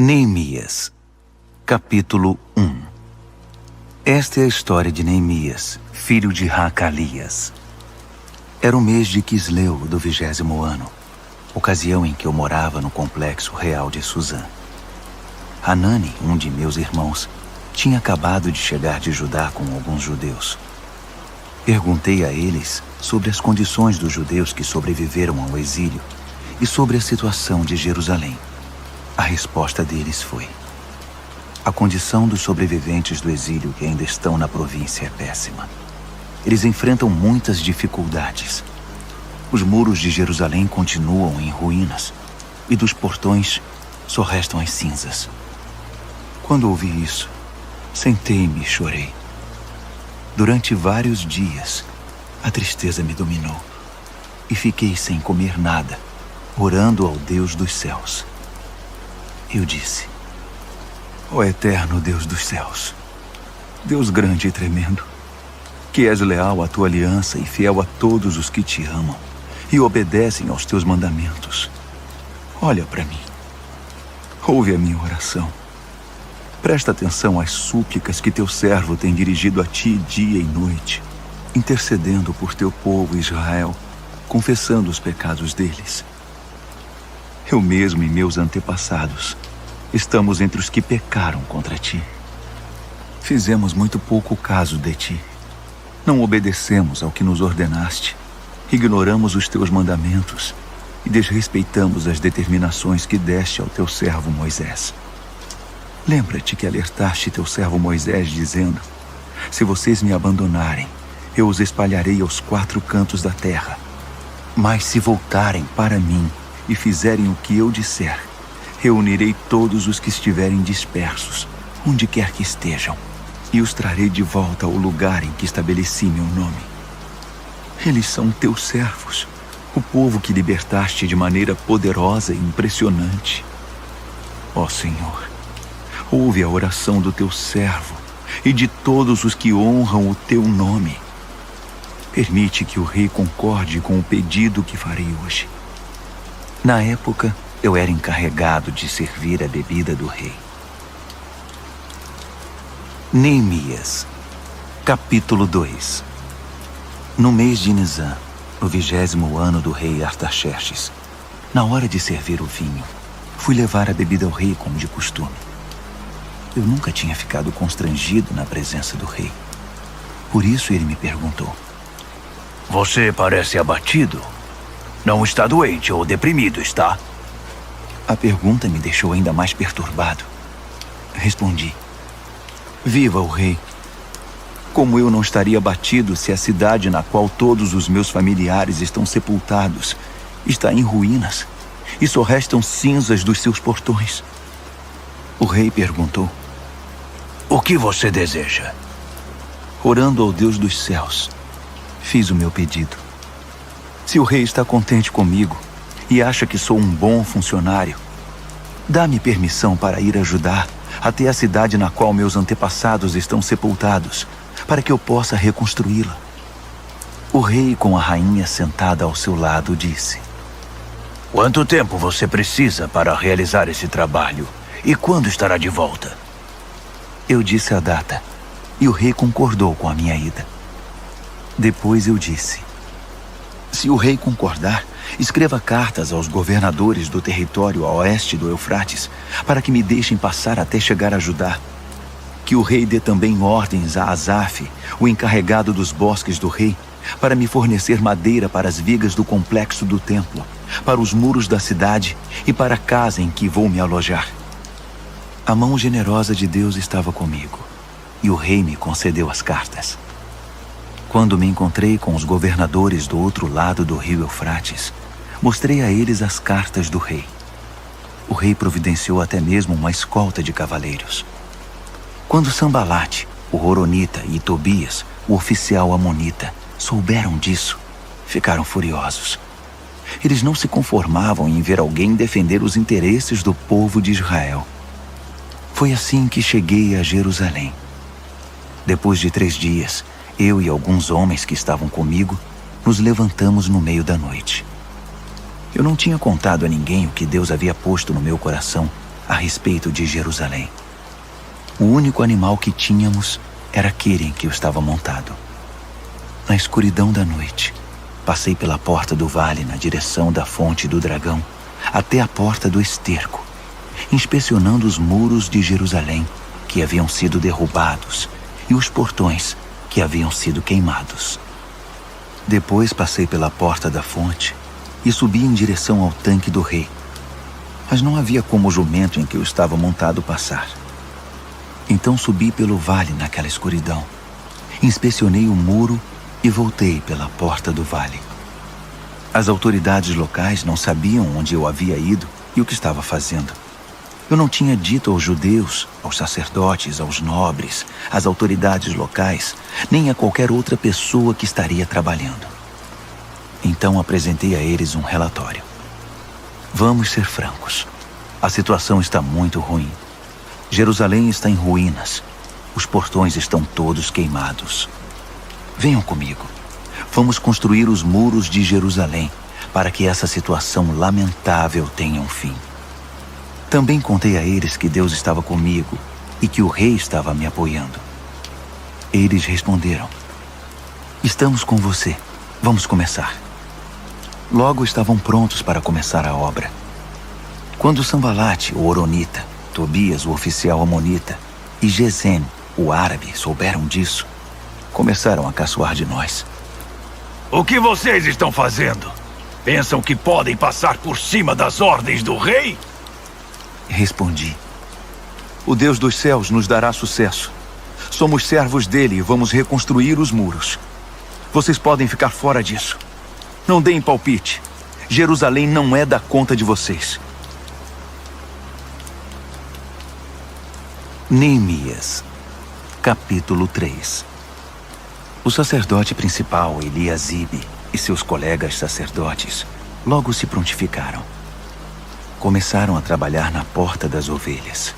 Neemias, capítulo 1. Esta é a história de Neemias, filho de Hacalias. Era o mês de Quisleu do 20º ano, ocasião em que eu morava no complexo real de Suzã. Hanani, um de meus irmãos, tinha acabado de chegar de Judá com alguns judeus. Perguntei a eles sobre as condições dos judeus que sobreviveram ao exílio e sobre a situação de Jerusalém. A resposta deles foi: a condição dos sobreviventes do exílio que ainda estão na província é péssima. Eles enfrentam muitas dificuldades. Os muros de Jerusalém continuam em ruínas e dos portões só restam as cinzas. Quando ouvi isso, sentei-me e chorei. Durante vários dias, a tristeza me dominou e fiquei sem comer nada, orando ao Deus dos céus. Eu disse: ó eterno Deus dos céus, Deus grande e tremendo, que és leal à tua aliança e fiel a todos os que te amam e obedecem aos teus mandamentos, olha para mim, ouve a minha oração. Presta atenção às súplicas que teu servo tem dirigido a ti dia e noite, intercedendo por teu povo Israel, confessando os pecados deles. Eu mesmo e meus antepassados estamos entre os que pecaram contra ti. Fizemos muito pouco caso de ti. Não obedecemos ao que nos ordenaste, ignoramos os teus mandamentos e desrespeitamos as determinações que deste ao teu servo Moisés. Lembra-te que alertaste teu servo Moisés, dizendo: se vocês me abandonarem, eu os espalharei aos 4 cantos da terra. Mas se voltarem para mim e fizerem o que eu disser, reunirei todos os que estiverem dispersos, onde quer que estejam, e os trarei de volta ao lugar em que estabeleci meu nome. Eles são teus servos, o povo que libertaste de maneira poderosa e impressionante. Ó Senhor, ouve a oração do teu servo e de todos os que honram o teu nome. Permite que o rei concorde com o pedido que farei hoje. Na época, eu era encarregado de servir a bebida do rei. Neemias, capítulo 2. No mês de Nisan, no 20º ano do rei Artaxerxes, na hora de servir o vinho, fui levar a bebida ao rei como de costume. Eu nunca tinha ficado constrangido na presença do rei. Por isso ele me perguntou: você parece abatido? Não está doente ou deprimido, está? A pergunta me deixou ainda mais perturbado. Respondi: viva o rei! Como eu não estaria abatido se a cidade na qual todos os meus familiares estão sepultados está em ruínas e só restam cinzas dos seus portões? O rei perguntou: o que você deseja? Orando ao Deus dos céus, fiz o meu pedido. Se o rei está contente comigo e acha que sou um bom funcionário, dá-me permissão para ir ajudar até a cidade na qual meus antepassados estão sepultados, para que eu possa reconstruí-la. O rei, com a rainha sentada ao seu lado, disse: quanto tempo você precisa para realizar esse trabalho e quando estará de volta? Eu disse a data e o rei concordou com a minha ida. Depois eu disse: se o rei concordar, escreva cartas aos governadores do território a oeste do Eufrates, para que me deixem passar até chegar a Judá. Que o rei dê também ordens a Asaf, o encarregado dos bosques do rei, para me fornecer madeira para as vigas do complexo do templo, para os muros da cidade e para a casa em que vou me alojar. A mão generosa de Deus estava comigo, e o rei me concedeu as cartas. Quando me encontrei com os governadores do outro lado do rio Eufrates, mostrei a eles as cartas do rei. O rei providenciou até mesmo uma escolta de cavaleiros. Quando Sambalate, o Horonita, e Tobias, o oficial amonita, souberam disso, ficaram furiosos. Eles não se conformavam em ver alguém defender os interesses do povo de Israel. Foi assim que cheguei a Jerusalém. Depois de 3 dias, eu e alguns homens que estavam comigo nos levantamos no meio da noite. Eu não tinha contado a ninguém o que Deus havia posto no meu coração a respeito de Jerusalém. O único animal que tínhamos era aquele em que eu estava montado. Na escuridão da noite, passei pela porta do vale na direção da fonte do dragão, até a porta do esterco, inspecionando os muros de Jerusalém que haviam sido derrubados e os portões que haviam sido queimados. Depois passei pela porta da fonte e subi em direção ao tanque do rei. Mas não havia como o jumento em que eu estava montado passar. Então subi pelo vale naquela escuridão, inspecionei o muro e voltei pela porta do vale. As autoridades locais não sabiam onde eu havia ido e o que estava fazendo. Eu não tinha dito aos judeus, aos sacerdotes, aos nobres, às autoridades locais, nem a qualquer outra pessoa que estaria trabalhando. Então apresentei a eles um relatório. Vamos ser francos. A situação está muito ruim. Jerusalém está em ruínas. Os portões estão todos queimados. Venham comigo. Vamos construir os muros de Jerusalém para que essa situação lamentável tenha um fim. Também contei a eles que Deus estava comigo e que o rei estava me apoiando. Eles responderam: estamos com você. Vamos começar. Logo estavam prontos para começar a obra. Quando Sanbalate, o Horonita, Tobias, o oficial amonita, e Gesem, o árabe, souberam disso, começaram a caçoar de nós. O que vocês estão fazendo? Pensam que podem passar por cima das ordens do rei? Respondi: o Deus dos céus nos dará sucesso. Somos servos dele e vamos reconstruir os muros. Vocês podem ficar fora disso. Não deem palpite. Jerusalém não é da conta de vocês. Neemias, capítulo 3. O sacerdote principal, Eliasibe, e seus colegas sacerdotes logo se prontificaram. Começaram a trabalhar na porta das ovelhas.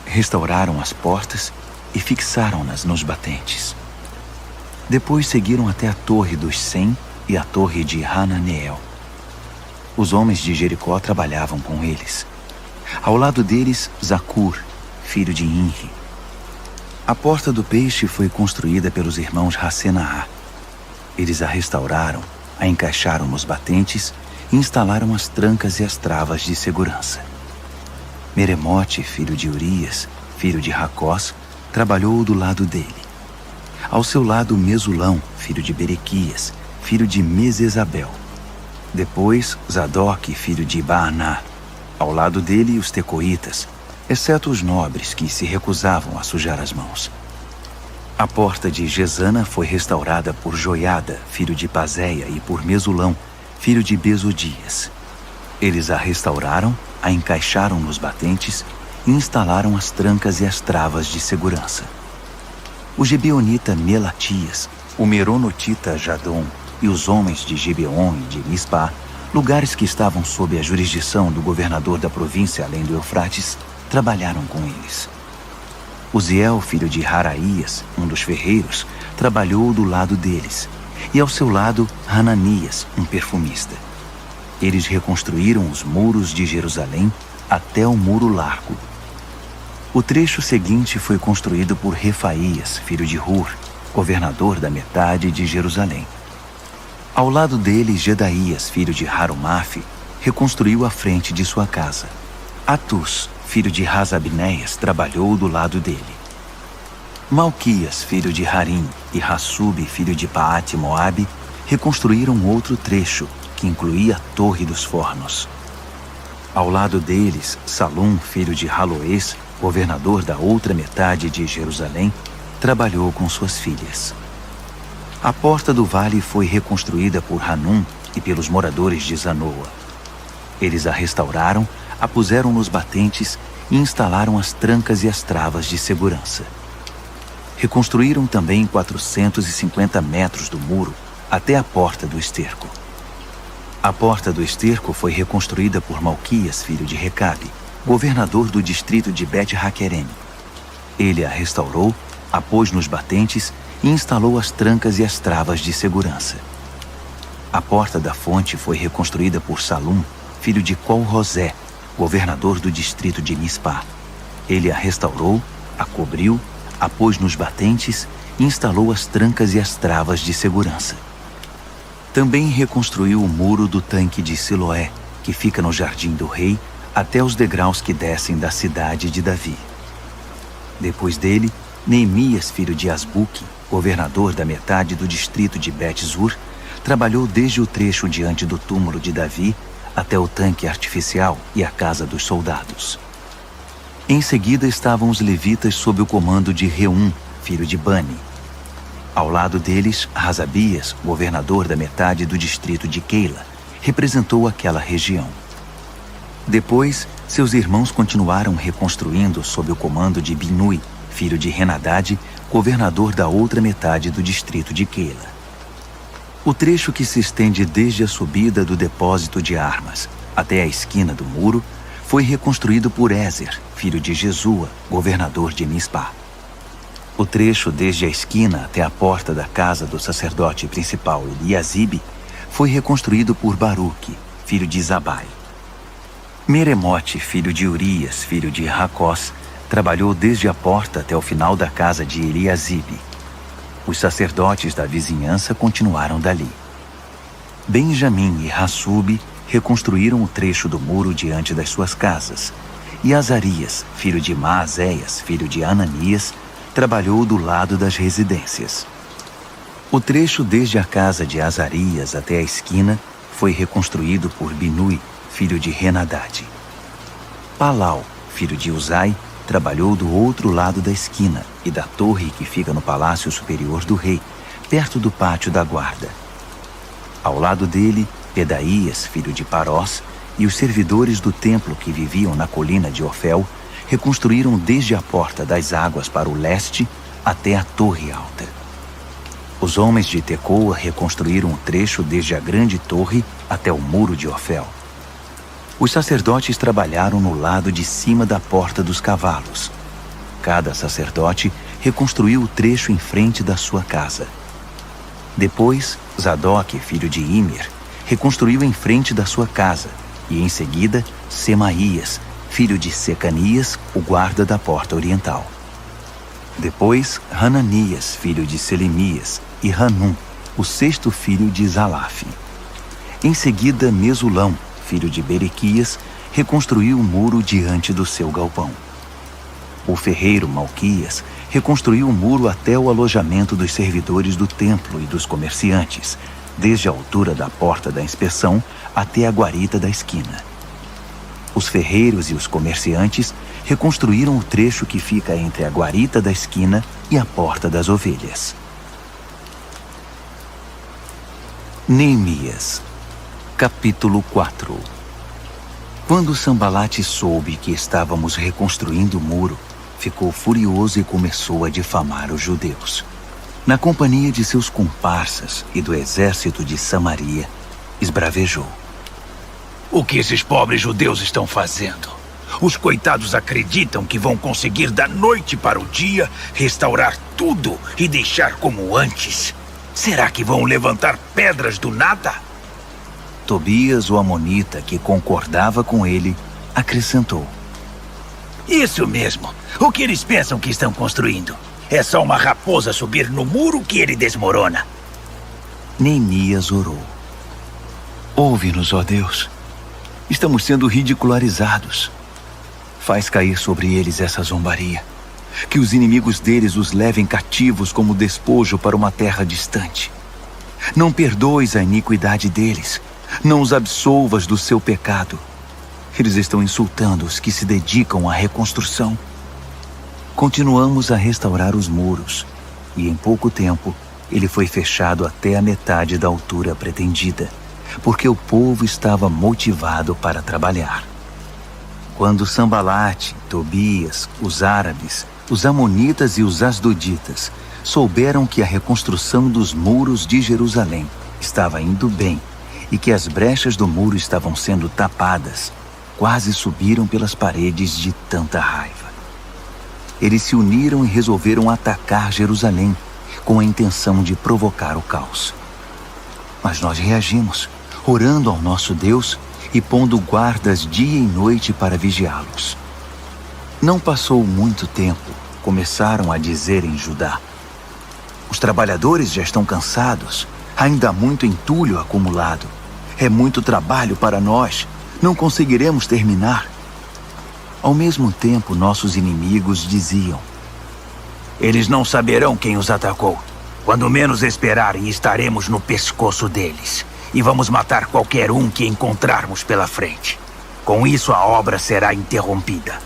Restauraram as portas e fixaram-nas nos batentes. Depois seguiram até a torre dos 100 e a torre de Hananeel. Os homens de Jericó trabalhavam com eles. Ao lado deles, Zacur, filho de Inri. A porta do peixe foi construída pelos irmãos Hassenaá. Eles a restauraram, a encaixaram nos batentes e instalaram as trancas e as travas de segurança. Meremote, filho de Urias, filho de Racós, trabalhou do lado dele. Ao seu lado, Mesulão, filho de Berequias, filho de Mesesabel. Depois, Zadok, filho de Baaná. Ao lado dele, os tecoitas, exceto os nobres que se recusavam a sujar as mãos. A porta de Gesana foi restaurada por Joiada, filho de Pazéia, e por Mesulão, filho de Besodias. Eles a restauraram, a encaixaram nos batentes e instalaram as trancas e as travas de segurança. O gibeonita Melatias, o meronotita Jadom e os homens de Gibeon e de Mispá, lugares que estavam sob a jurisdição do governador da província além do Eufrates, trabalharam com eles. Uziel, filho de Haraías, um dos ferreiros, trabalhou do lado deles, e ao seu lado Hananias, um perfumista. Eles reconstruíram os muros de Jerusalém até o muro largo. O trecho seguinte foi construído por Refaías, filho de Hur, governador da metade de Jerusalém. Ao lado dele, Gedaías, filho de Harumaf, reconstruiu a frente de sua casa. Atus, filho de Rasabnéias, trabalhou do lado dele. Malquias, filho de Harim, e Hassub, filho de Paate-Moabe, reconstruíram outro trecho, que incluía a Torre dos Fornos. Ao lado deles, Salum, filho de Haloés, governador da outra metade de Jerusalém, trabalhou com suas filhas. A porta do vale foi reconstruída por Hanum e pelos moradores de Zanoa. Eles a restauraram, a puseram nos batentes e instalaram as trancas e as travas de segurança. Reconstruíram também 450 metros do muro até a porta do esterco. A porta do esterco foi reconstruída por Malquias, filho de Recabe, governador do distrito de Bet-Haquerem. Ele a restaurou, a pôs nos batentes e instalou as trancas e as travas de segurança. A porta da fonte foi reconstruída por Salum, filho de Col-Rosé, governador do distrito de Mispá. Ele a restaurou, a cobriu, a pôs nos batentes e instalou as trancas e as travas de segurança. Também reconstruiu o muro do tanque de Siloé, que fica no jardim do rei, até os degraus que descem da cidade de Davi. Depois dele, Neemias, filho de Asbuque, governador da metade do distrito de Bet-Zur, trabalhou desde o trecho diante do túmulo de Davi até o tanque artificial e a casa dos soldados. Em seguida estavam os levitas sob o comando de Reum, filho de Bani. Ao lado deles, Razabias, governador da metade do distrito de Keila, representou aquela região. Depois, seus irmãos continuaram reconstruindo sob o comando de Binui, filho de Henadade, governador da outra metade do distrito de Keila. O trecho que se estende desde a subida do depósito de armas até a esquina do muro foi reconstruído por Ézer, filho de Jesua, governador de Mispá. O trecho desde a esquina até a porta da casa do sacerdote principal Eliasibe foi reconstruído por Baruque, filho de Zabai. Meremote, filho de Urias, filho de Racós, trabalhou desde a porta até o final da casa de Eliasibe. Os sacerdotes da vizinhança continuaram dali. Benjamim e Hassube reconstruíram o trecho do muro diante das suas casas, e Azarias, filho de Maazéias, filho de Ananias, trabalhou do lado das residências. O trecho desde a casa de Azarias até a esquina foi reconstruído por Binui, filho de Henadade. Palau, filho de Uzai, trabalhou do outro lado da esquina e da torre que fica no palácio superior do rei, perto do pátio da guarda. Ao lado dele, Pedaías, filho de Parós, e os servidores do templo que viviam na colina de Ofel reconstruíram desde a porta das águas para o leste até a torre alta. Os homens de Tecoa reconstruíram o trecho desde a grande torre até o muro de Ofel. Os sacerdotes trabalharam no lado de cima da porta dos cavalos. Cada sacerdote reconstruiu o trecho em frente da sua casa. Depois, Zadok, filho de Imer, reconstruiu em frente da sua casa, e em seguida, Semaías, filho de Secanias, o guarda da porta oriental. Depois, Hananias, filho de Selemias, e Hanum, o sexto filho de Zalaf. Em seguida, Mesulão, filho de Berequias, reconstruiu o muro diante do seu galpão. O ferreiro Malquias reconstruiu o muro até o alojamento dos servidores do templo e dos comerciantes, desde a altura da porta da inspeção até a guarita da esquina. Os ferreiros e os comerciantes reconstruíram o trecho que fica entre a guarita da esquina e a porta das ovelhas. Neemias, capítulo 4. Quando Sambalate soube que estávamos reconstruindo o muro, ficou furioso e começou a difamar os judeus. Na companhia de seus comparsas e do exército de Samaria, esbravejou. O que esses pobres judeus estão fazendo? Os coitados acreditam que vão conseguir da noite para o dia restaurar tudo e deixar como antes. Será que vão levantar pedras do nada? Tobias, o amonita, que concordava com ele, acrescentou. Isso mesmo. O que eles pensam que estão construindo? É só uma raposa subir no muro que ele desmorona. Neemias orou. Ouve-nos, ó Deus. Estamos sendo ridicularizados. Faz cair sobre eles essa zombaria. Que os inimigos deles os levem cativos como despojo para uma terra distante. Não perdoes a iniquidade deles. Não os absolvas do seu pecado. Eles estão insultando os que se dedicam à reconstrução. Continuamos a restaurar os muros, e em pouco tempo ele foi fechado até a metade da altura pretendida, porque o povo estava motivado para trabalhar. Quando Sambalate, Tobias, os árabes, os amonitas e os asdoditas souberam que a reconstrução dos muros de Jerusalém estava indo bem e que as brechas do muro estavam sendo tapadas, quase subiram pelas paredes de tanta raiva. Eles se uniram e resolveram atacar Jerusalém com a intenção de provocar o caos. Mas nós reagimos, orando ao nosso Deus e pondo guardas dia e noite para vigiá-los. Não passou muito tempo, começaram a dizer em Judá: os trabalhadores já estão cansados, ainda há muito entulho acumulado. É muito trabalho para nós, não conseguiremos terminar. Ao mesmo tempo, nossos inimigos diziam: eles não saberão quem os atacou. Quando menos esperarem, estaremos no pescoço deles. E vamos matar qualquer um que encontrarmos pela frente. Com isso, a obra será interrompida.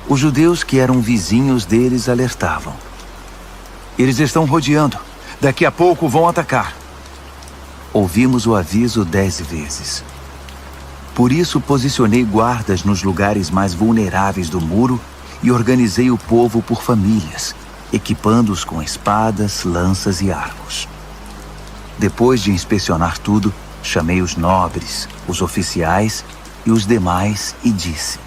Os judeus que eram vizinhos deles alertavam: eles estão rodeando. Daqui a pouco vão atacar. Ouvimos o aviso 10 vezes. Por isso, posicionei guardas nos lugares mais vulneráveis do muro e organizei o povo por famílias, equipando-os com espadas, lanças e arcos. Depois de inspecionar tudo, chamei os nobres, os oficiais e os demais e disse: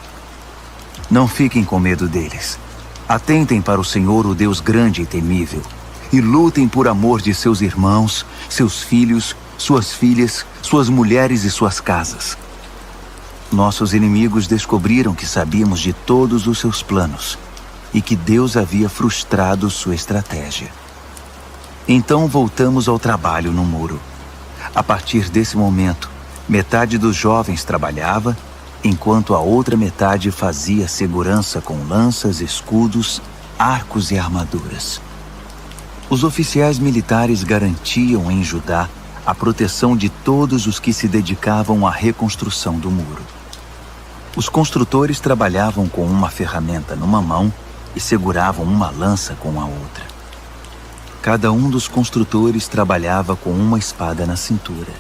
não fiquem com medo deles. Atentem para o Senhor, o Deus grande e temível, e lutem por amor de seus irmãos, seus filhos, suas filhas, suas mulheres e suas casas. Nossos inimigos descobriram que sabíamos de todos os seus planos e que Deus havia frustrado sua estratégia. Então voltamos ao trabalho no muro. A partir desse momento, metade dos jovens trabalhava, enquanto a outra metade fazia segurança com lanças, escudos, arcos e armaduras. Os oficiais militares garantiam em Judá a proteção de todos os que se dedicavam à reconstrução do muro. Os construtores trabalhavam com uma ferramenta numa mão e seguravam uma lança com a outra. Cada um dos construtores trabalhava com uma espada na cintura.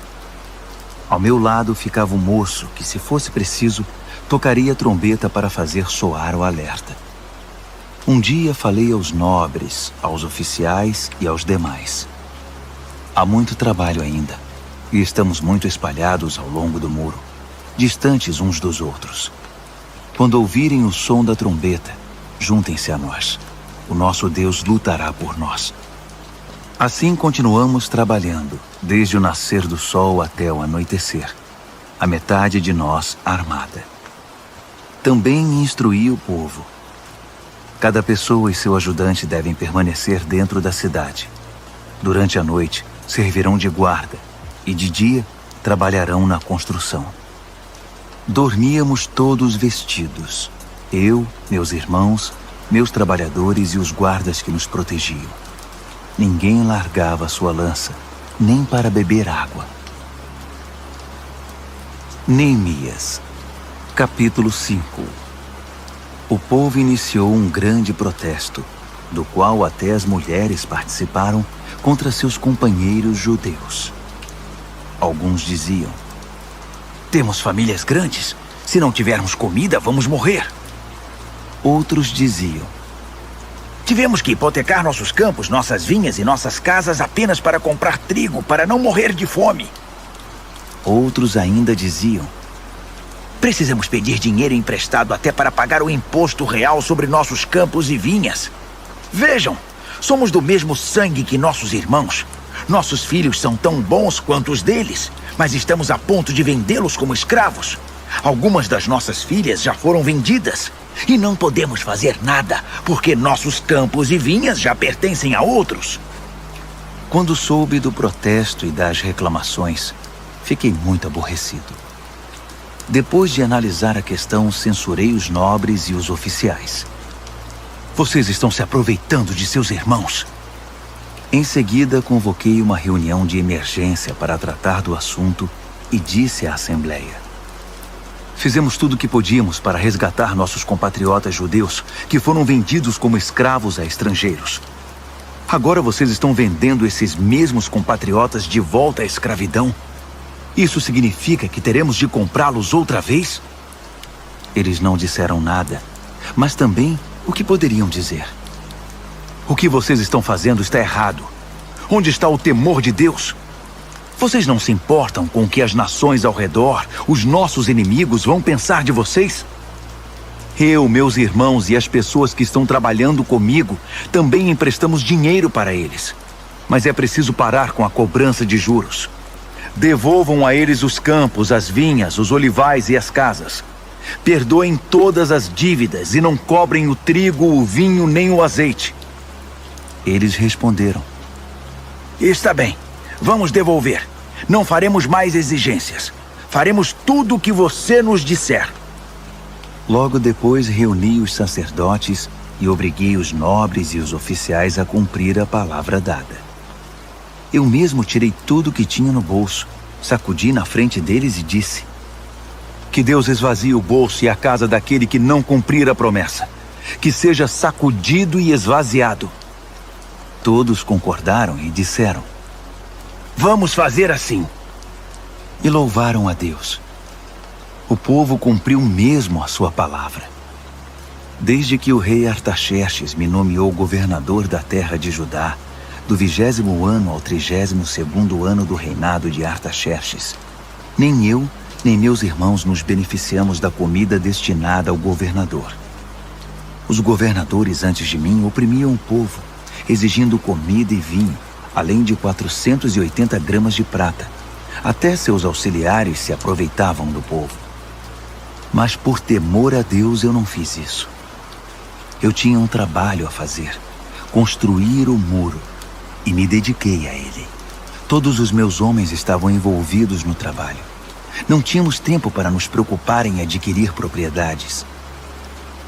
Ao meu lado ficava o moço que, se fosse preciso, tocaria a trombeta para fazer soar o alerta. Um dia falei aos nobres, aos oficiais e aos demais: há muito trabalho ainda, e estamos muito espalhados ao longo do muro, distantes uns dos outros. Quando ouvirem o som da trombeta, juntem-se a nós. O nosso Deus lutará por nós. Assim continuamos trabalhando, desde o nascer do sol até o anoitecer, a metade de nós armada. Também instruí o povo. Cada pessoa e seu ajudante devem permanecer dentro da cidade. Durante a noite, servirão de guarda, e de dia, trabalharão na construção. Dormíamos todos vestidos, eu, meus irmãos, meus trabalhadores e os guardas que nos protegiam. Ninguém largava sua lança, nem para beber água. Neemias, capítulo 5. O povo iniciou um grande protesto, do qual até as mulheres participaram, contra seus companheiros judeus. Alguns diziam: temos famílias grandes. Se não tivermos comida, vamos morrer. Outros diziam: tivemos que hipotecar nossos campos, nossas vinhas e nossas casas apenas para comprar trigo, para não morrer de fome. Outros ainda diziam: precisamos pedir dinheiro emprestado até para pagar o imposto real sobre nossos campos e vinhas. Vejam, somos do mesmo sangue que nossos irmãos. Nossos filhos são tão bons quanto os deles, mas estamos a ponto de vendê-los como escravos. Algumas das nossas filhas já foram vendidas. E não podemos fazer nada, porque nossos campos e vinhas já pertencem a outros. Quando soube do protesto e das reclamações, fiquei muito aborrecido. Depois de analisar a questão, censurei os nobres e os oficiais. Vocês estão se aproveitando de seus irmãos. Em seguida, convoquei uma reunião de emergência para tratar do assunto e disse à Assembleia: fizemos tudo o que podíamos para resgatar nossos compatriotas judeus que foram vendidos como escravos a estrangeiros. Agora vocês estão vendendo esses mesmos compatriotas de volta à escravidão? Isso significa que teremos de comprá-los outra vez? Eles não disseram nada, mas também o que poderiam dizer? O que vocês estão fazendo está errado. Onde está o temor de Deus? Vocês não se importam com o que as nações ao redor, os nossos inimigos, vão pensar de vocês? Eu, meus irmãos e as pessoas que estão trabalhando comigo também emprestamos dinheiro para eles. Mas é preciso parar com a cobrança de juros. Devolvam a eles os campos, as vinhas, os olivais e as casas. Perdoem todas as dívidas e não cobrem o trigo, o vinho nem o azeite. Eles responderam: Está bem, vamos devolver. Não faremos mais exigências. Faremos tudo o que você nos disser. Logo depois reuni os sacerdotes e obriguei os nobres e os oficiais a cumprir a palavra dada. Eu mesmo tirei tudo o que tinha no bolso, sacudi na frente deles e disse: que Deus esvazie o bolso e a casa daquele que não cumprir a promessa. Que seja sacudido e esvaziado. Todos concordaram e disseram: vamos fazer assim. E louvaram a Deus. O povo cumpriu mesmo a sua palavra. Desde que o rei Artaxerxes me nomeou governador da terra de Judá, do 20º ano ao 32º ano do reinado de Artaxerxes, nem eu, nem meus irmãos nos beneficiamos da comida destinada ao governador. Os governadores antes de mim oprimiam o povo, exigindo comida e vinho, além de 480 gramas de prata. Até seus auxiliares se aproveitavam do povo. Mas por temor a Deus eu não fiz isso. Eu tinha um trabalho a fazer: construir o muro, e me dediquei a ele. Todos os meus homens estavam envolvidos no trabalho. Não tínhamos tempo para nos preocupar em adquirir propriedades.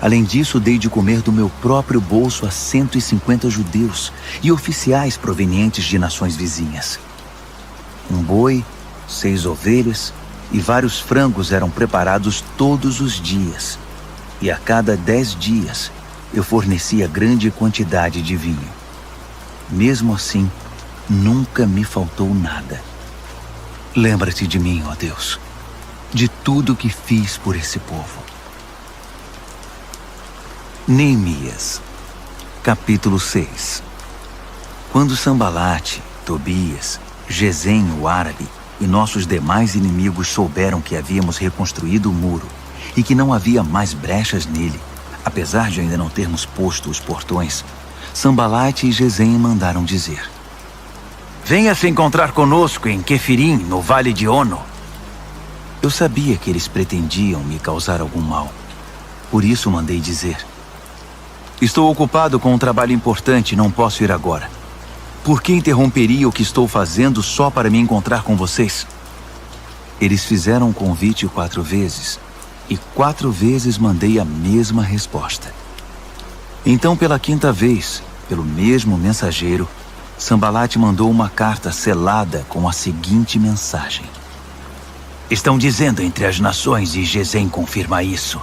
Além disso, dei de comer do meu próprio bolso a 150 judeus e oficiais provenientes de nações vizinhas. Um boi, 6 ovelhas e vários frangos eram preparados todos os dias. E a cada 10 dias, eu fornecia grande quantidade de vinho. Mesmo assim, nunca me faltou nada. Lembra-te de mim, ó Deus, de tudo que fiz por esse povo. Neemias, capítulo 6. Quando Sambalate, Tobias, Gesem, o árabe, e nossos demais inimigos souberam que havíamos reconstruído o muro e que não havia mais brechas nele, apesar de ainda não termos posto os portões, Sambalate e Gesem mandaram dizer: venha se encontrar conosco em Quefirim, no vale de Ono. Eu sabia que eles pretendiam me causar algum mal. Por isso mandei dizer: estou ocupado com um trabalho importante e não posso ir agora. Por que interromperia o que estou fazendo só para me encontrar com vocês? Eles fizeram o convite 4 vezes, e 4 vezes mandei a mesma resposta. Então, pela 5ª vez, pelo mesmo mensageiro, Sambalate mandou uma carta selada com a seguinte mensagem: estão dizendo entre as nações, e Gesem confirma isso,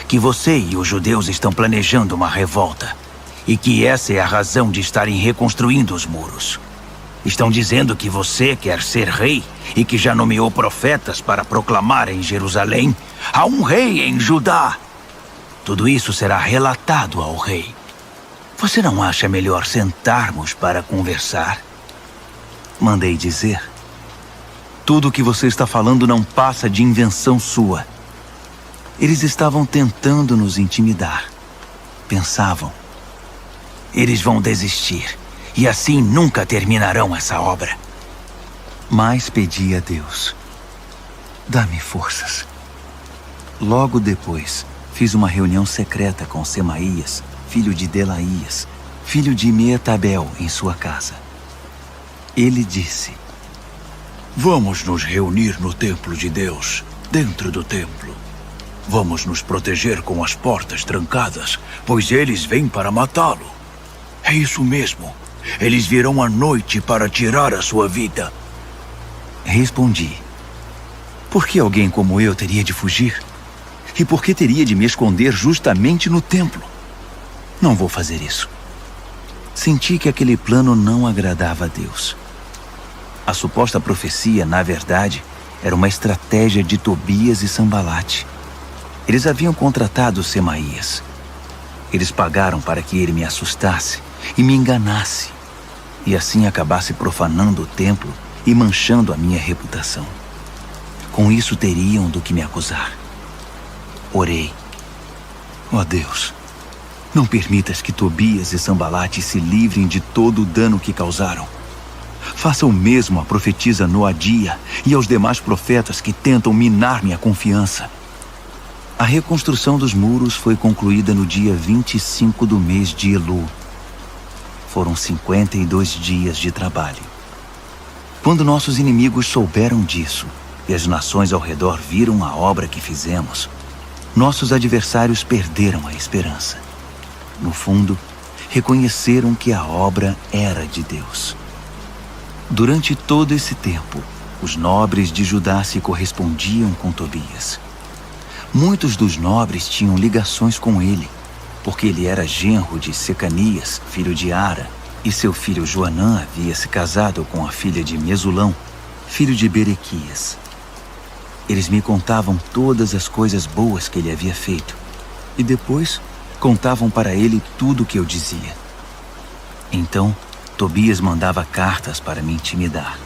que você e os judeus estão planejando uma revolta, e que essa é a razão de estarem reconstruindo os muros. Estão dizendo que você quer ser rei e que já nomeou profetas para proclamar em Jerusalém: há um rei em Judá. Tudo isso será relatado ao rei. Você não acha melhor sentarmos para conversar? Mandei dizer: tudo o que você está falando não passa de invenção sua. Eles estavam tentando nos intimidar. Pensavam: eles vão desistir, e assim nunca terminarão essa obra. Mas pedi a Deus: dá-me forças. Logo depois, fiz uma reunião secreta com Semaías, filho de Delaías, filho de Meetabel, em sua casa. Ele disse: vamos nos reunir no templo de Deus, dentro do templo. Vamos nos proteger com as portas trancadas, pois eles vêm para matá-lo. É isso mesmo. Eles virão à noite para tirar a sua vida. Respondi: por que alguém como eu teria de fugir? E por que teria de me esconder justamente no templo? Não vou fazer isso. Senti que aquele plano não agradava a Deus. A suposta profecia, na verdade, era uma estratégia de Tobias e Sambalate. Eles haviam contratado Semaías. Eles pagaram para que ele me assustasse e me enganasse, e assim acabasse profanando o templo e manchando a minha reputação. Com isso teriam do que me acusar. Orei: ó Deus, não permitas que Tobias e Sambalate se livrem de todo o dano que causaram. Faça o mesmo à profetisa Noadia e aos demais profetas que tentam minar minha confiança. A reconstrução dos muros foi concluída no dia 25 do mês de Elu. Foram 52 dias de trabalho. Quando nossos inimigos souberam disso e as nações ao redor viram a obra que fizemos, nossos adversários perderam a esperança. No fundo, reconheceram que a obra era de Deus. Durante todo esse tempo, os nobres de Judá se correspondiam com Tobias. Muitos dos nobres tinham ligações com ele, porque ele era genro de Secanias, filho de Ara, e seu filho Joanã havia se casado com a filha de Mesulão, filho de Berequias. Eles me contavam todas as coisas boas que ele havia feito, e depois contavam para ele tudo o que eu dizia. Então, Tobias mandava cartas para me intimidar.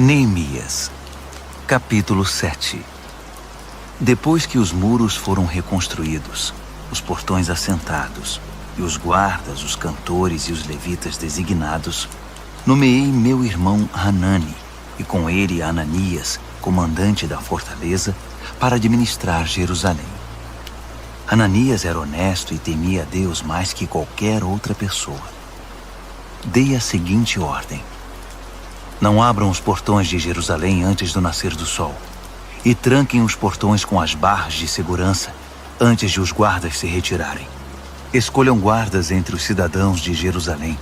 Neemias, capítulo 7. Depois que os muros foram reconstruídos, os portões assentados, e os guardas, os cantores e os levitas designados, nomeei meu irmão Hanani, e com ele Ananias, comandante da fortaleza, para administrar Jerusalém. Ananias era honesto e temia a Deus mais que qualquer outra pessoa. Dei a seguinte ordem: não abram os portões de Jerusalém antes do nascer do sol, e tranquem os portões com as barras de segurança antes de os guardas se retirarem. Escolham guardas entre os cidadãos de Jerusalém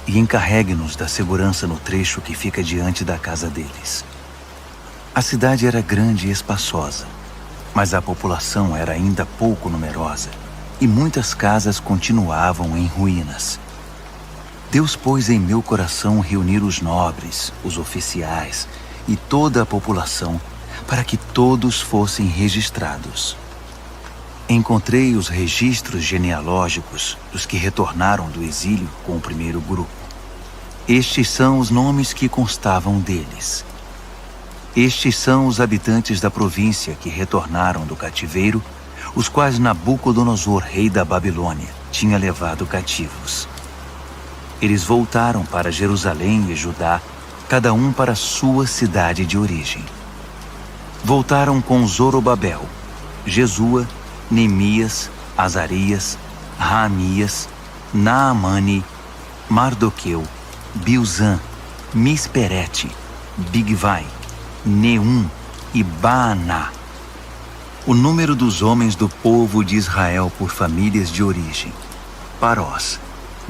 e encarreguem-nos da segurança no trecho que fica diante da casa deles. A cidade era grande e espaçosa, mas a população era ainda pouco numerosa e muitas casas continuavam em ruínas. Deus pôs em meu coração reunir os nobres, os oficiais e toda a população para que todos fossem registrados. Encontrei os registros genealógicos dos que retornaram do exílio com o primeiro grupo. Estes são os nomes que constavam deles. Estes são os habitantes da província que retornaram do cativeiro, os quais Nabucodonosor, rei da Babilônia, tinha levado cativos. Eles voltaram para Jerusalém e Judá, cada um para sua cidade de origem. Voltaram com Zorobabel, Jesua, Neemias, Azarias, Raamias, Naamani, Mardoqueu, Bilzã, Misperete, Bigvai, Neum e Baaná. O número dos homens do povo de Israel por famílias de origem: Parós,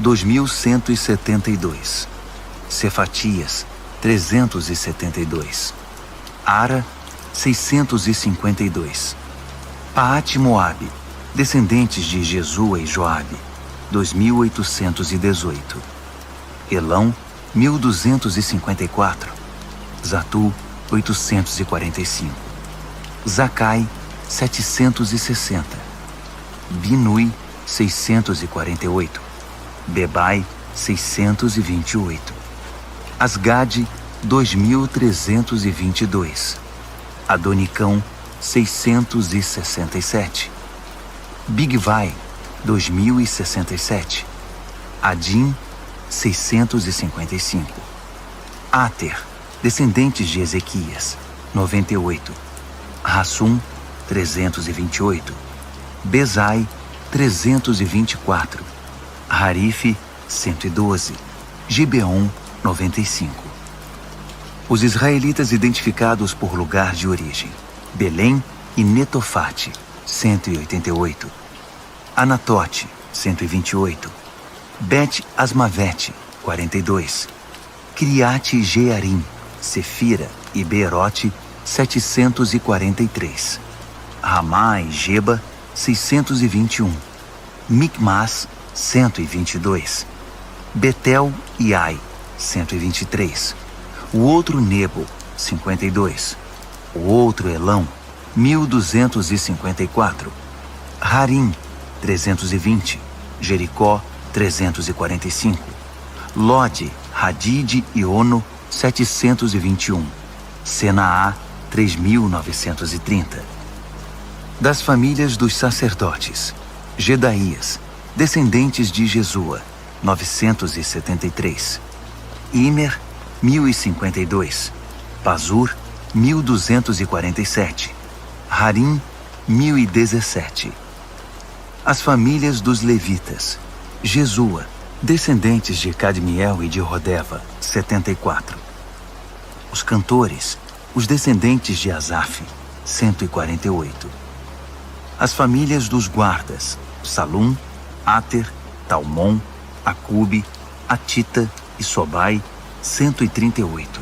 2.172. Cefatias, 372. Ara, 652. Paate-Moabe, descendentes de Jesua e Joabe, 2.818. Elão, 1.254. Zatu, 845. Zacai, 760. Binui, 648. Bebai, 628. Asgade, 2.322. Adonicão, 667. Bigvai, 2.067. Adim, 655. Ater, descendentes de Ezequias, 98. Rassum, 328. Bezai, 324. Harife, 112. Gibeon, 95. Os israelitas identificados por lugar de origem: Belém e Netofate, 188. Anatote, 128. Bet-Asmavete, 42. Criate Jearim, Sefira e Beerote, 743. Ramá e Geba, 621. Micmas, 122. Betel e Ai, 123. O outro Nebo, 52. O outro Elão, 1.254. Harim, 320. Jericó, 345. Lode, Hadide e Ono, 721. Senaá, 3.930. Das famílias dos sacerdotes: Gedaías, Descendentes de Jesua, 973. Imer, 1052. Pazur, 1247. Harim, 1017. As famílias dos levitas. Jesua, descendentes de Cadmiel e de Rodeva, 74. Os cantores, os descendentes de Asaf, 148. As famílias dos guardas, Salum, Ater, Talmon, Acube, Atita e Sobai, 138.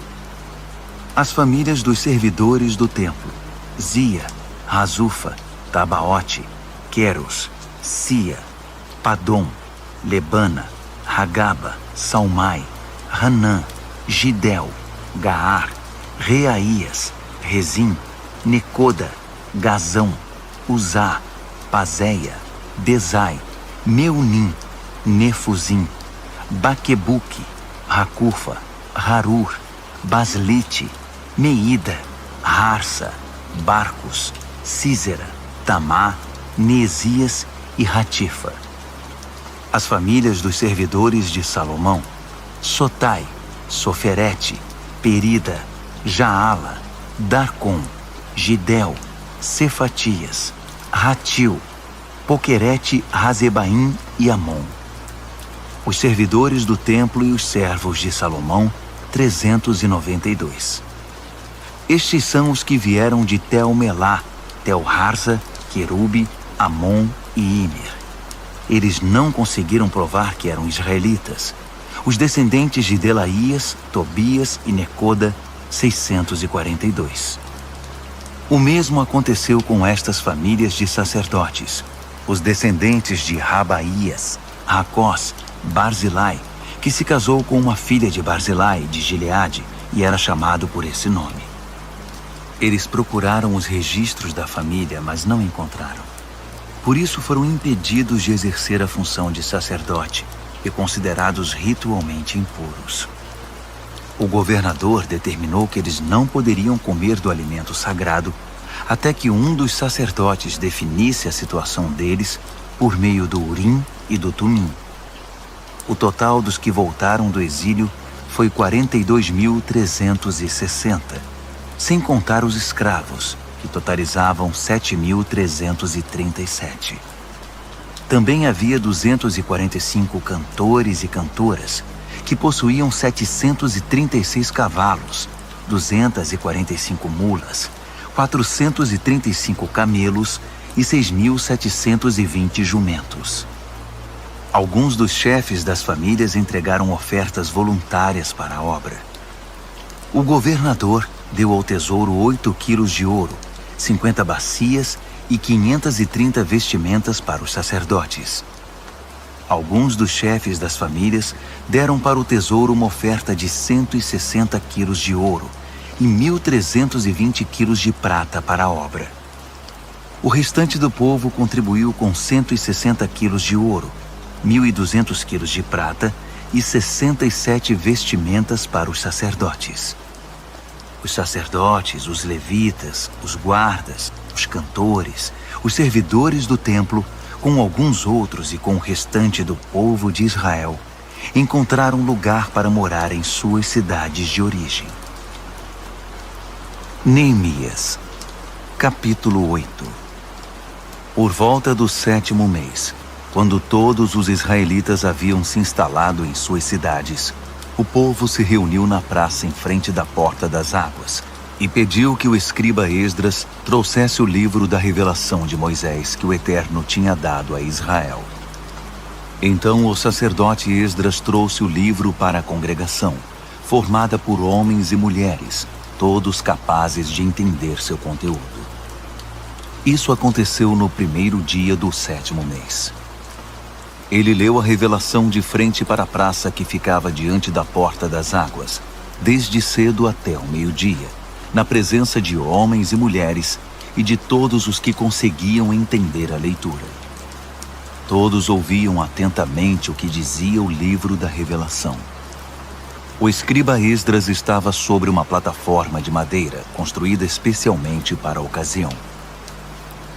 As famílias dos servidores do templo, Zia, Razufa, Tabaote, Queros, Sia, Padom, Lebana, Hagaba, Salmai, Hanã, Gidel, Gaar, Reaías, Rezim, Necoda, Gazão, Uzá, Pazéia, Bezai, Meunim, Nefuzim, Baquebuque, Racufa, Harur, Baslite, Meida, Harsa, Barcos, Císera, Tamá, Neesias e Ratifa. As famílias dos servidores de Salomão, Sotai, Soferete, Perida, Jaala, Darcom, Gidel, Cefatias, Ratil, Poquerete, Razebaim e Amon. Os servidores do templo e os servos de Salomão, 392. Estes são os que vieram de Tel-Melá, Tel-Harza, Querube, Amon e Imer. Eles não conseguiram provar que eram israelitas. Os descendentes de Delaías, Tobias e Necoda, 642. O mesmo aconteceu com estas famílias de sacerdotes. Os descendentes de Rabaías, Racós, Barzilai, que se casou com uma filha de Barzilai de Gileade e era chamado por esse nome. Eles procuraram os registros da família, mas não encontraram. Por isso foram impedidos de exercer a função de sacerdote e considerados ritualmente impuros. O governador determinou que eles não poderiam comer do alimento sagrado até que um dos sacerdotes definisse a situação deles por meio do Urim e do Tumim. O total dos que voltaram do exílio foi 42.360, sem contar os escravos, que totalizavam 7.337. Também havia 245 cantores e cantoras, que possuíam 736 cavalos, 245 mulas, 435 camelos e 6.720 jumentos. Alguns dos chefes das famílias entregaram ofertas voluntárias para a obra. O governador deu ao tesouro 8 quilos de ouro, 50 bacias e 530 vestimentas para os sacerdotes. Alguns dos chefes das famílias deram para o tesouro uma oferta de 160 quilos de ouro e 1.320 quilos de prata para a obra. O restante do povo contribuiu com 160 quilos de ouro, 1.200 quilos de prata e 67 vestimentas para os sacerdotes. Os sacerdotes, os levitas, os guardas, os cantores, os servidores do templo, com alguns outros e com o restante do povo de Israel, encontraram lugar para morar em suas cidades de origem. Neemias, capítulo 8. Por volta do 7º mês, quando todos os israelitas haviam se instalado em suas cidades, o povo se reuniu na praça em frente da Porta das Águas e pediu que o escriba Esdras trouxesse o livro da revelação de Moisés que o Eterno tinha dado a Israel. Então o sacerdote Esdras trouxe o livro para a congregação, formada por homens e mulheres, todos capazes de entender seu conteúdo. Isso aconteceu no primeiro dia do 7º mês. Ele leu a revelação de frente para a praça que ficava diante da Porta das Águas, desde cedo até o meio-dia, na presença de homens e mulheres e de todos os que conseguiam entender a leitura. Todos ouviam atentamente o que dizia o livro da revelação. O escriba Esdras estava sobre uma plataforma de madeira, construída especialmente para a ocasião.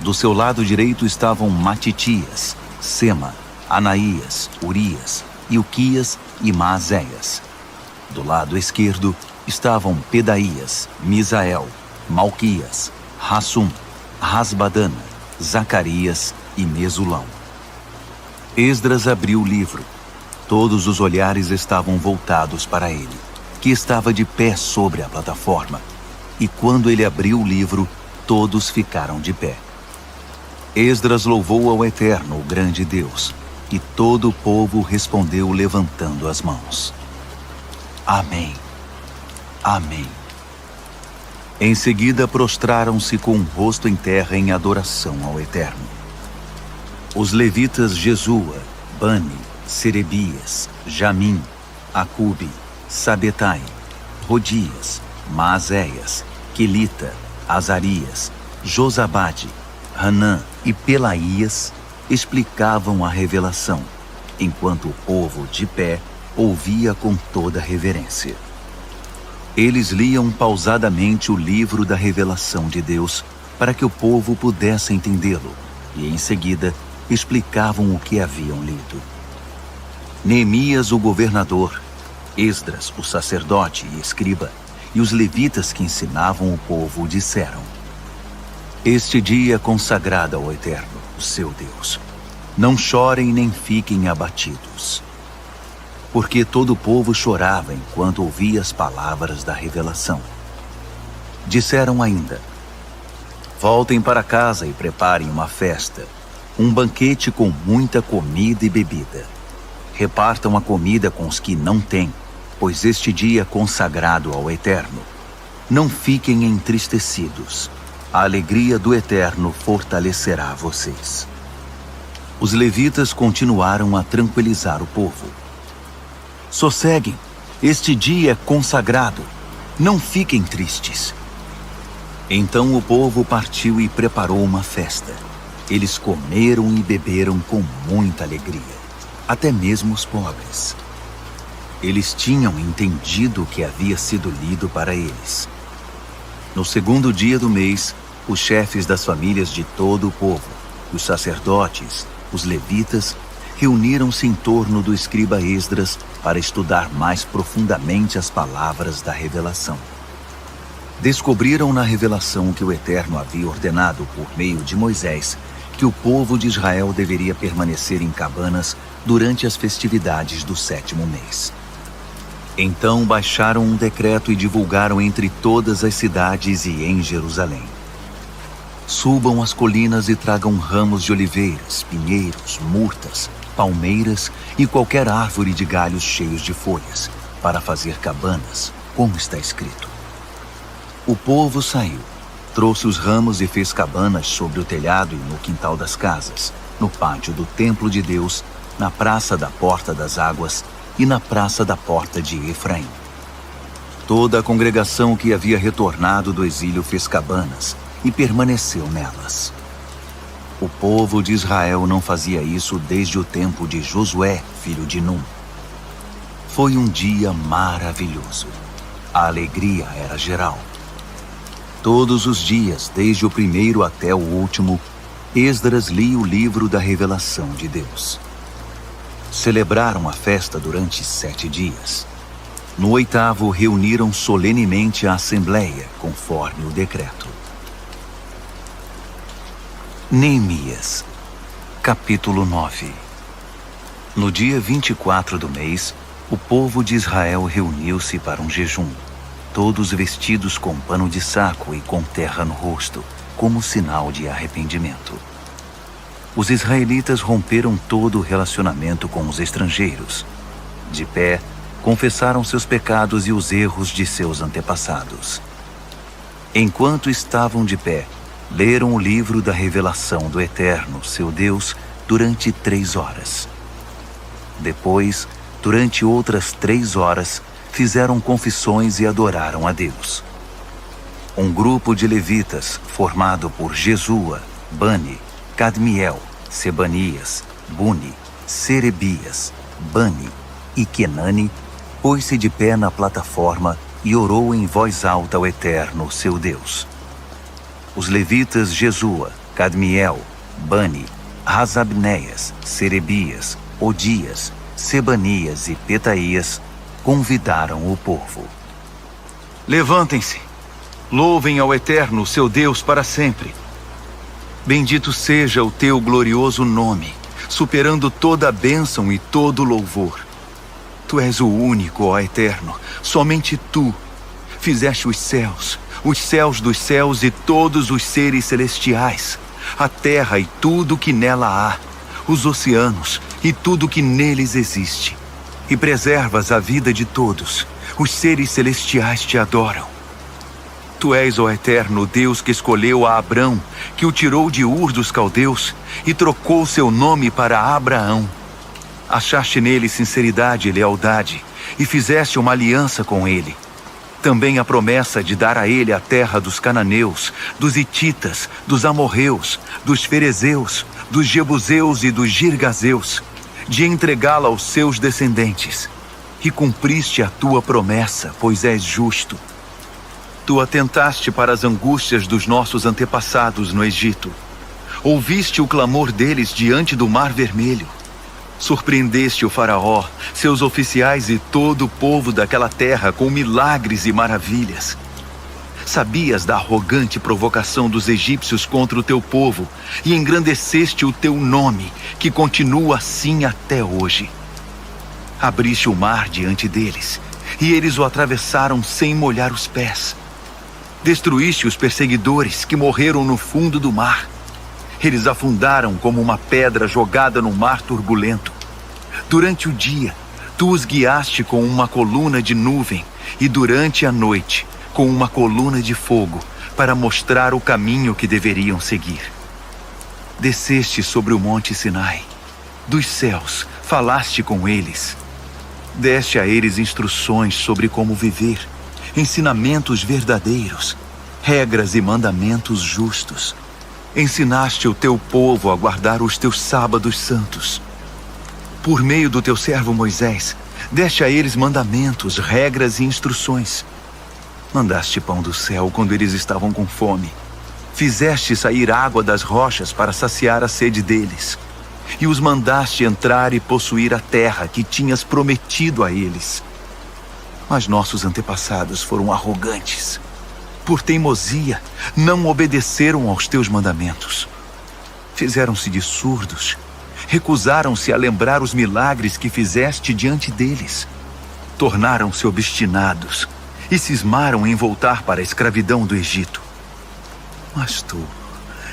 Do seu lado direito estavam Matitias, Sema, Anaías, Urias, Ilquias e Maazéias. Do lado esquerdo estavam Pedaías, Misael, Malquias, Hassum, Rasbadana, Zacarias e Mesulão. Esdras abriu o livro. Todos os olhares estavam voltados para ele, que estava de pé sobre a plataforma. E quando ele abriu o livro, todos ficaram de pé. Esdras louvou ao Eterno, o grande Deus, e todo o povo respondeu levantando as mãos. Amém. Amém. Em seguida prostraram-se com o rosto em terra em adoração ao Eterno. Os levitas Jesua, Bani, Serebias, Jamim, Acube, Sabetai, Rodias, Maazéias, Quelita, Azarias, Josabade, Hanã e Pelaías explicavam a revelação, enquanto o povo de pé ouvia com toda reverência. Eles liam pausadamente o livro da revelação de Deus para que o povo pudesse entendê-lo, e em seguida explicavam o que haviam lido. Neemias, o governador, Esdras, o sacerdote e escriba, e os levitas que ensinavam o povo disseram: Este dia é consagrado ao Eterno, o seu Deus. Não chorem nem fiquem abatidos. Porque todo o povo chorava enquanto ouvia as palavras da revelação. Disseram ainda: Voltem para casa e preparem uma festa, um banquete com muita comida e bebida. Repartam a comida com os que não têm, pois este dia é consagrado ao Eterno. Não fiquem entristecidos. A alegria do Eterno fortalecerá vocês. Os levitas continuaram a tranquilizar o povo. Sosseguem, este dia é consagrado. Não fiquem tristes. Então o povo partiu e preparou uma festa. Eles comeram e beberam com muita alegria, até mesmo os pobres. Eles tinham entendido o que havia sido lido para eles. No segundo dia do mês, os chefes das famílias de todo o povo, os sacerdotes, os levitas, reuniram-se em torno do escriba Esdras para estudar mais profundamente as palavras da revelação. Descobriram na revelação que o Eterno havia ordenado por meio de Moisés que o povo de Israel deveria permanecer em cabanas durante as festividades do 7º mês. Então baixaram um decreto e divulgaram entre todas as cidades e em Jerusalém. Subam as colinas e tragam ramos de oliveiras, pinheiros, murtas, palmeiras e qualquer árvore de galhos cheios de folhas, para fazer cabanas, como está escrito. O povo saiu, trouxe os ramos e fez cabanas sobre o telhado e no quintal das casas, no pátio do templo de Deus, na praça da Porta das Águas e na praça da Porta de Efraim. Toda a congregação que havia retornado do exílio fez cabanas e permaneceu nelas. O povo de Israel não fazia isso desde o tempo de Josué, filho de Num. Foi um dia maravilhoso. A alegria era geral. Todos os dias, desde o primeiro até o último, Esdras lia o livro da revelação de Deus. Celebraram a festa durante 7 dias. No 8º, reuniram solenemente a assembleia, conforme o decreto. Neemias, capítulo 9. No dia 24 do mês, o povo de Israel reuniu-se para um jejum, todos vestidos com pano de saco e com terra no rosto, como sinal de arrependimento. Os israelitas romperam todo o relacionamento com os estrangeiros. De pé, confessaram seus pecados e os erros de seus antepassados. Enquanto estavam de pé, leram o livro da revelação do Eterno, seu Deus, durante 3 horas. Depois, durante outras 3 horas, fizeram confissões e adoraram a Deus. Um grupo de levitas, formado por Jesua, Bani, Cadmiel, Sebanias, Buni, Serebias, Bani e Kenani, pôs-se de pé na plataforma e orou em voz alta ao Eterno, seu Deus. Os levitas Jesua, Cadmiel, Bani, Rasabneias, Serebias, Odias, Sebanias e Petaías convidaram o povo. Levantem-se, louvem ao Eterno, seu Deus, para sempre. Bendito seja o teu glorioso nome, superando toda a bênção e todo louvor. Tu és o único, ó Eterno, somente tu fizeste os céus dos céus e todos os seres celestiais, a terra e tudo que nela há, os oceanos e tudo que neles existe, e preservas a vida de todos. Os seres celestiais te adoram. Tu és, ó Eterno, Deus que escolheu a Abrão, que o tirou de Ur dos Caldeus e trocou seu nome para Abraão. Achaste nele sinceridade e lealdade e fizeste uma aliança com ele. Também a promessa de dar a ele a terra dos cananeus, dos hititas, dos amorreus, dos ferezeus, dos jebuseus e dos girgazeus, de entregá-la aos seus descendentes. E cumpriste a tua promessa, pois és justo. Tu atentaste para as angústias dos nossos antepassados no Egito. Ouviste o clamor deles diante do Mar Vermelho. Surpreendeste o faraó, seus oficiais e todo o povo daquela terra com milagres e maravilhas. Sabias da arrogante provocação dos egípcios contra o teu povo e engrandeceste o teu nome, que continua assim até hoje. Abriste o mar diante deles, e eles o atravessaram sem molhar os pés. Destruíste os perseguidores que morreram no fundo do mar. Eles afundaram como uma pedra jogada no mar turbulento. Durante o dia, tu os guiaste com uma coluna de nuvem, e durante a noite, com uma coluna de fogo, para mostrar o caminho que deveriam seguir. Desceste sobre o monte Sinai. Dos céus, falaste com eles. Deste a eles instruções sobre como viver, ensinamentos verdadeiros, regras e mandamentos justos. Ensinaste o teu povo a guardar os teus sábados santos. Por meio do teu servo Moisés, deste a eles mandamentos, regras e instruções. Mandaste pão do céu quando eles estavam com fome. Fizeste sair água das rochas para saciar a sede deles. E os mandaste entrar e possuir a terra que tinhas prometido a eles. Mas nossos antepassados foram arrogantes. Por teimosia, não obedeceram aos teus mandamentos. Fizeram-se de surdos, recusaram-se a lembrar os milagres que fizeste diante deles. Tornaram-se obstinados e cismaram em voltar para a escravidão do Egito. Mas tu,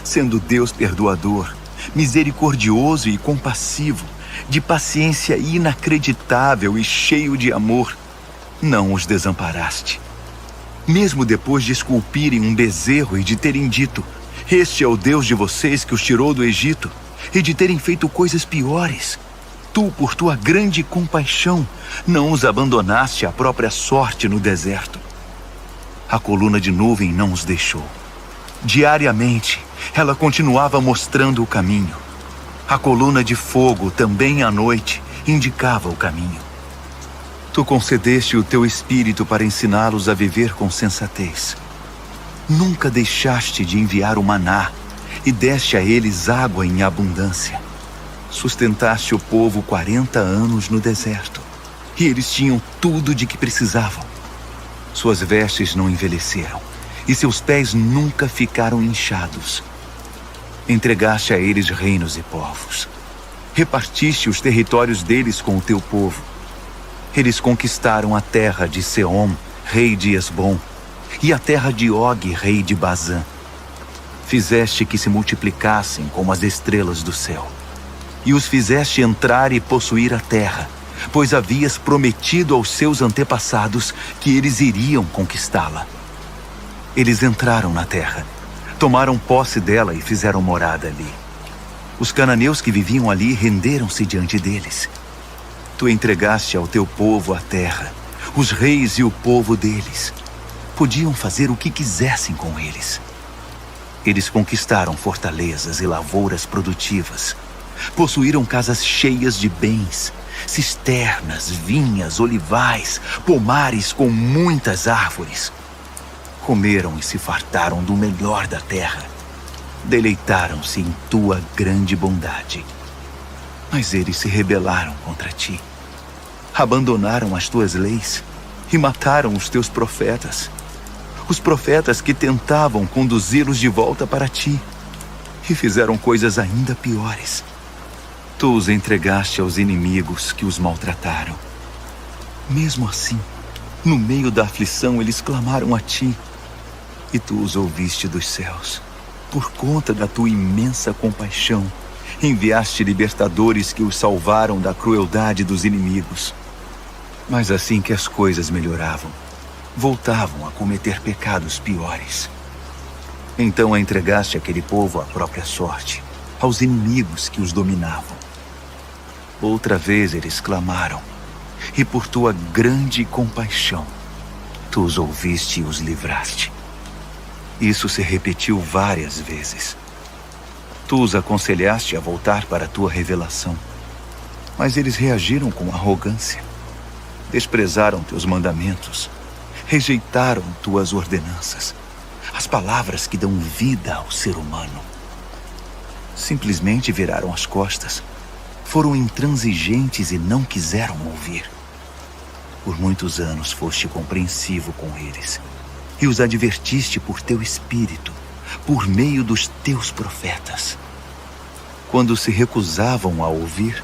sendo Deus perdoador, misericordioso e compassivo, de paciência inacreditável e cheio de amor, não os desamparaste. Mesmo depois de esculpirem um bezerro e de terem dito: "Este é o Deus de vocês que os tirou do Egito", e de terem feito coisas piores, tu, por tua grande compaixão, não os abandonaste à própria sorte no deserto. A coluna de nuvem não os deixou. Diariamente, ela continuava mostrando o caminho. A coluna de fogo, também à noite, indicava o caminho. Tu concedeste o teu espírito para ensiná-los a viver com sensatez. Nunca deixaste de enviar o maná e deste a eles água em abundância. Sustentaste o povo 40 anos no deserto, e eles tinham tudo de que precisavam. Suas vestes não envelheceram, e seus pés nunca ficaram inchados. Entregaste a eles reinos e povos. Repartiste os territórios deles com o teu povo. Eles conquistaram a terra de Seom, rei de Esbom, e a terra de Og, rei de Bazã. Fizeste que se multiplicassem como as estrelas do céu, e os fizeste entrar e possuir a terra, pois havias prometido aos seus antepassados que eles iriam conquistá-la. Eles entraram na terra, tomaram posse dela e fizeram morada ali. Os cananeus que viviam ali renderam-se diante deles. Tu entregaste ao teu povo a terra, os reis e o povo deles. Podiam fazer o que quisessem com eles. Eles conquistaram fortalezas e lavouras produtivas. Possuíram casas cheias de bens, cisternas, vinhas, olivais, pomares com muitas árvores. Comeram e se fartaram do melhor da terra. deleitaram-se em tua grande bondade. Mas eles se rebelaram contra ti, abandonaram as tuas leis e mataram os teus profetas, os profetas que tentavam conduzi-los de volta para ti, e fizeram coisas ainda piores. Tu os entregaste aos inimigos que os maltrataram. Mesmo assim, no meio da aflição, eles clamaram a ti, e tu os ouviste dos céus. Por conta da tua imensa compaixão, enviaste libertadores que os salvaram da crueldade dos inimigos. Mas assim que as coisas melhoravam, voltavam a cometer pecados piores. Então entregaste aquele povo à própria sorte, aos inimigos que os dominavam. Outra vez eles clamaram, e por tua grande compaixão, tu os ouviste e os livraste. Isso se repetiu várias vezes. Tu os aconselhaste a voltar para a tua revelação, mas eles reagiram com arrogância. Desprezaram teus mandamentos, rejeitaram tuas ordenanças, as palavras que dão vida ao ser humano. Simplesmente viraram as costas, foram intransigentes e não quiseram ouvir. Por muitos anos foste compreensivo com eles e os advertiste por teu espírito, por meio dos teus profetas. Quando se recusavam a ouvir,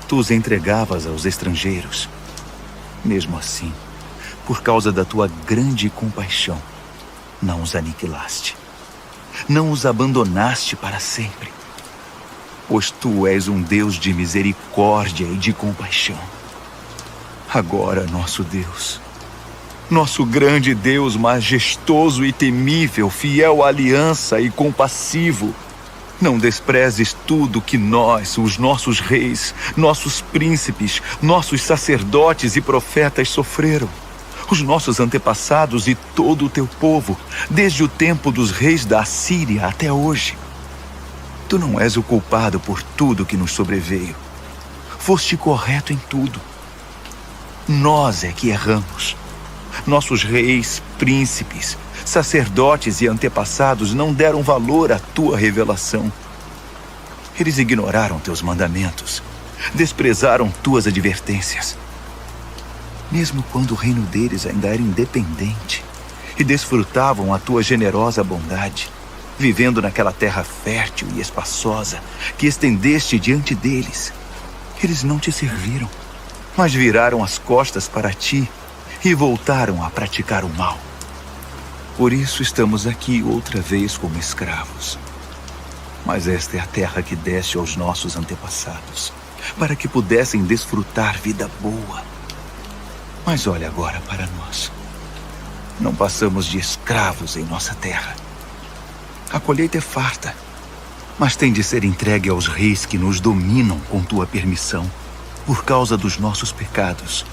tu os entregavas aos estrangeiros. Mesmo assim, por causa da tua grande compaixão, não os aniquilaste. Não os abandonaste para sempre. Pois tu és um Deus de misericórdia e de compaixão. Agora, nosso Deus, nosso grande Deus majestoso e temível, fiel à aliança e compassivo, não desprezes tudo que nós, os nossos reis, nossos príncipes, nossos sacerdotes e profetas sofreram, os nossos antepassados e todo o teu povo, desde o tempo dos reis da Assíria até hoje. Tu não és o culpado por tudo que nos sobreveio. Foste correto em tudo. Nós é que erramos. Nossos reis, príncipes, sacerdotes e antepassados não deram valor à tua revelação. Eles ignoraram teus mandamentos, desprezaram tuas advertências. Mesmo quando o reino deles ainda era independente e desfrutavam a tua generosa bondade, vivendo naquela terra fértil e espaçosa que estendeste diante deles, eles não te serviram, mas viraram as costas para ti e voltaram a praticar o mal. Por isso estamos aqui outra vez como escravos. Mas esta é a terra que deste aos nossos antepassados, para que pudessem desfrutar vida boa. Mas olha agora para nós. Não passamos de escravos em nossa terra. A colheita é farta, mas tem de ser entregue aos reis que nos dominam com tua permissão, por causa dos nossos pecados.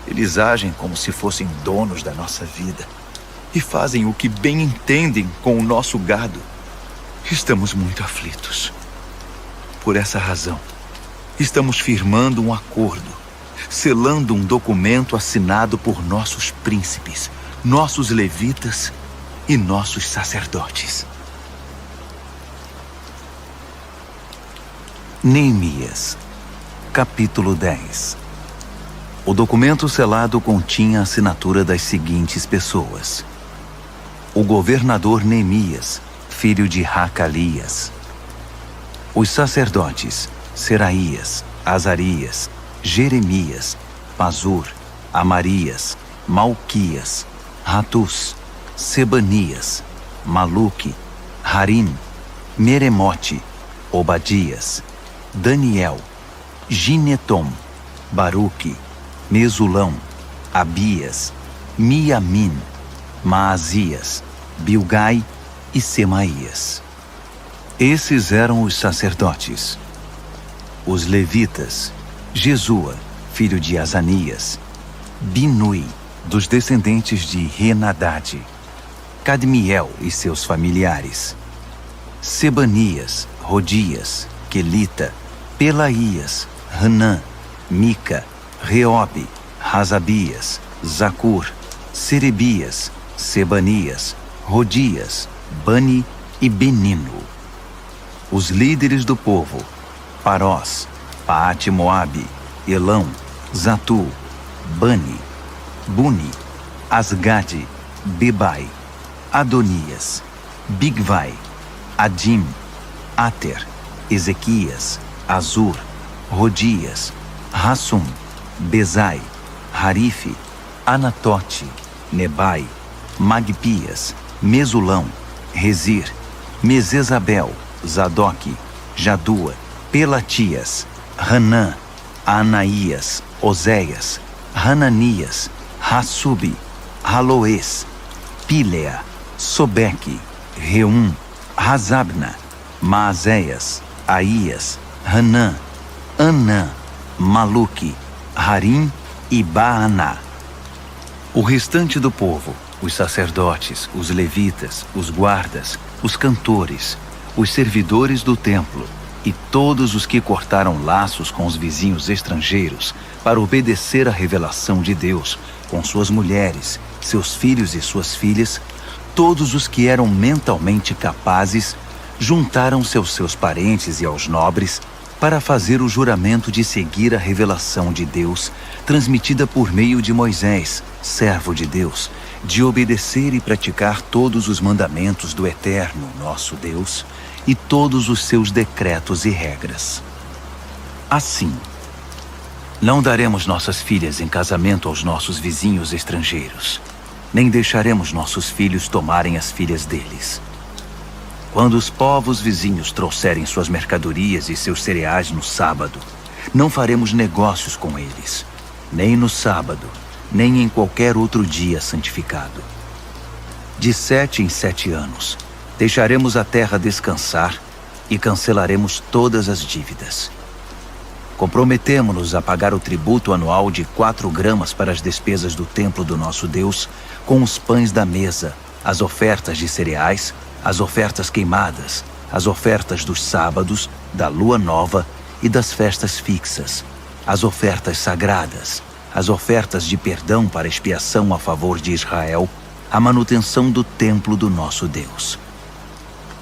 Eles agem como se fossem donos da nossa vida e fazem o que bem entendem com o nosso gado. Estamos muito aflitos. Por essa razão, estamos firmando um acordo, selando um documento assinado por nossos príncipes, nossos levitas e nossos sacerdotes. Neemias, capítulo 10. O documento selado continha a assinatura das seguintes pessoas: o governador Neemias, filho de Hacalias; os sacerdotes Seraías, Azarias, Jeremias, Pazur, Amarias, Malquias, Ratus, Sebanias, Maluque, Harim, Meremote, Obadias, Daniel, Ginetom, Baruque, Mesulão, Abias, Miamin, Maazias, Bilgai e Semaías. Esses eram os sacerdotes. Os levitas: Jesua, filho de Azanias; Binui, dos descendentes de Henadade; Cadmiel e seus familiares; Sebanias, Rodias, Quelita, Pelaías, Hanã, Mica, Reobe, Razabias, Zacur, Serebias, Sebanias, Rodias, Bani e Benino. Os líderes do povo: Parós, Paate-Moabe, Elão, Zatu, Bani, Buni, Asgade, Bebai, Adonias, Bigvai, Adim, Ater, Ezequias, Azur, Rodias, Rassum, Bezai, Harife, Anatote, Nebai, Magpias, Mesulão, Rezir, Mesesabel, Zadok, Jadua, Pelatias, Hanã, Anaías, Oséias, Hananias, Hassubi, Haloes, Pilea, Sobeque, Reum, Razabna, Maazéias, Aías, Hanã, Anã, Maluque, Harim e Baaná. O restante do povo, os sacerdotes, os levitas, os guardas, os cantores, os servidores do templo e todos os que cortaram laços com os vizinhos estrangeiros para obedecer à revelação de Deus, com suas mulheres, seus filhos e suas filhas, todos os que eram mentalmente capazes, juntaram-se aos seus parentes e aos nobres para fazer o juramento de seguir a revelação de Deus, transmitida por meio de Moisés, servo de Deus, de obedecer e praticar todos os mandamentos do Eterno, nosso Deus, e todos os seus decretos e regras. Assim, não daremos nossas filhas em casamento aos nossos vizinhos estrangeiros, nem deixaremos nossos filhos tomarem as filhas deles. Quando os povos vizinhos trouxerem suas mercadorias e seus cereais no sábado, não faremos negócios com eles, nem no sábado, nem em qualquer outro dia santificado. De 7 em 7 anos, deixaremos a terra descansar e cancelaremos todas as dívidas. Comprometemo-nos a pagar o tributo anual de 4 gramas para as despesas do templo do nosso Deus, com os pães da mesa, as ofertas de cereais, as ofertas queimadas, as ofertas dos sábados, da lua nova e das festas fixas, as ofertas sagradas, as ofertas de perdão para expiação a favor de Israel, a manutenção do templo do nosso Deus.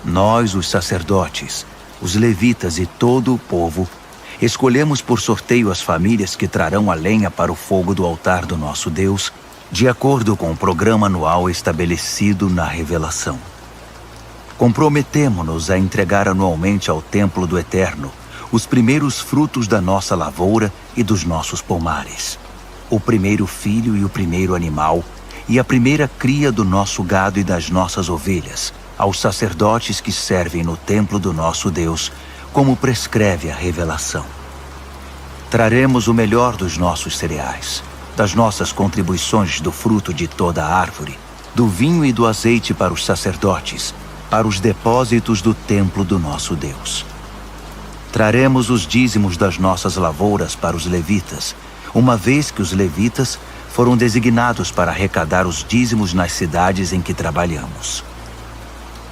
Nós, os sacerdotes, os levitas e todo o povo, escolhemos por sorteio as famílias que trarão a lenha para o fogo do altar do nosso Deus, de acordo com o programa anual estabelecido na revelação. Comprometemo-nos a entregar anualmente ao templo do Eterno os primeiros frutos da nossa lavoura e dos nossos pomares, o primeiro filho e o primeiro animal, e a primeira cria do nosso gado e das nossas ovelhas, aos sacerdotes que servem no templo do nosso Deus, como prescreve a revelação. Traremos o melhor dos nossos cereais, das nossas contribuições do fruto de toda a árvore, do vinho e do azeite para os sacerdotes, para os depósitos do templo do nosso Deus. Traremos os dízimos das nossas lavouras para os levitas, uma vez que os levitas foram designados para arrecadar os dízimos nas cidades em que trabalhamos.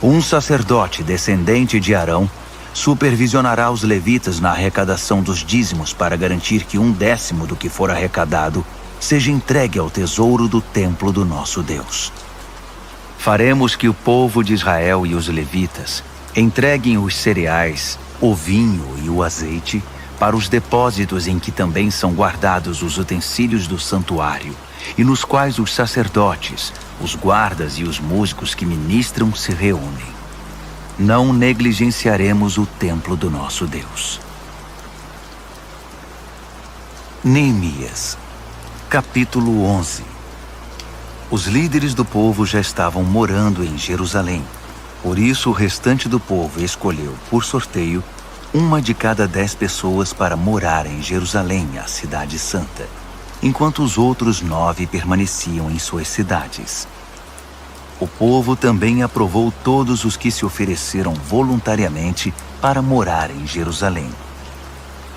Um sacerdote descendente de Arão supervisionará os levitas na arrecadação dos dízimos para garantir que 1/10 do que for arrecadado seja entregue ao tesouro do templo do nosso Deus. Faremos que o povo de Israel e os levitas entreguem os cereais, o vinho e o azeite para os depósitos em que também são guardados os utensílios do santuário e nos quais os sacerdotes, os guardas e os músicos que ministram se reúnem. Não negligenciaremos o templo do nosso Deus. Neemias, capítulo 11. Os líderes do povo já estavam morando em Jerusalém. Por isso o restante do povo escolheu, por sorteio, uma de cada 10 pessoas para morar em Jerusalém, a cidade santa, enquanto os outros 9 permaneciam em suas cidades. O povo também aprovou todos os que se ofereceram voluntariamente para morar em Jerusalém.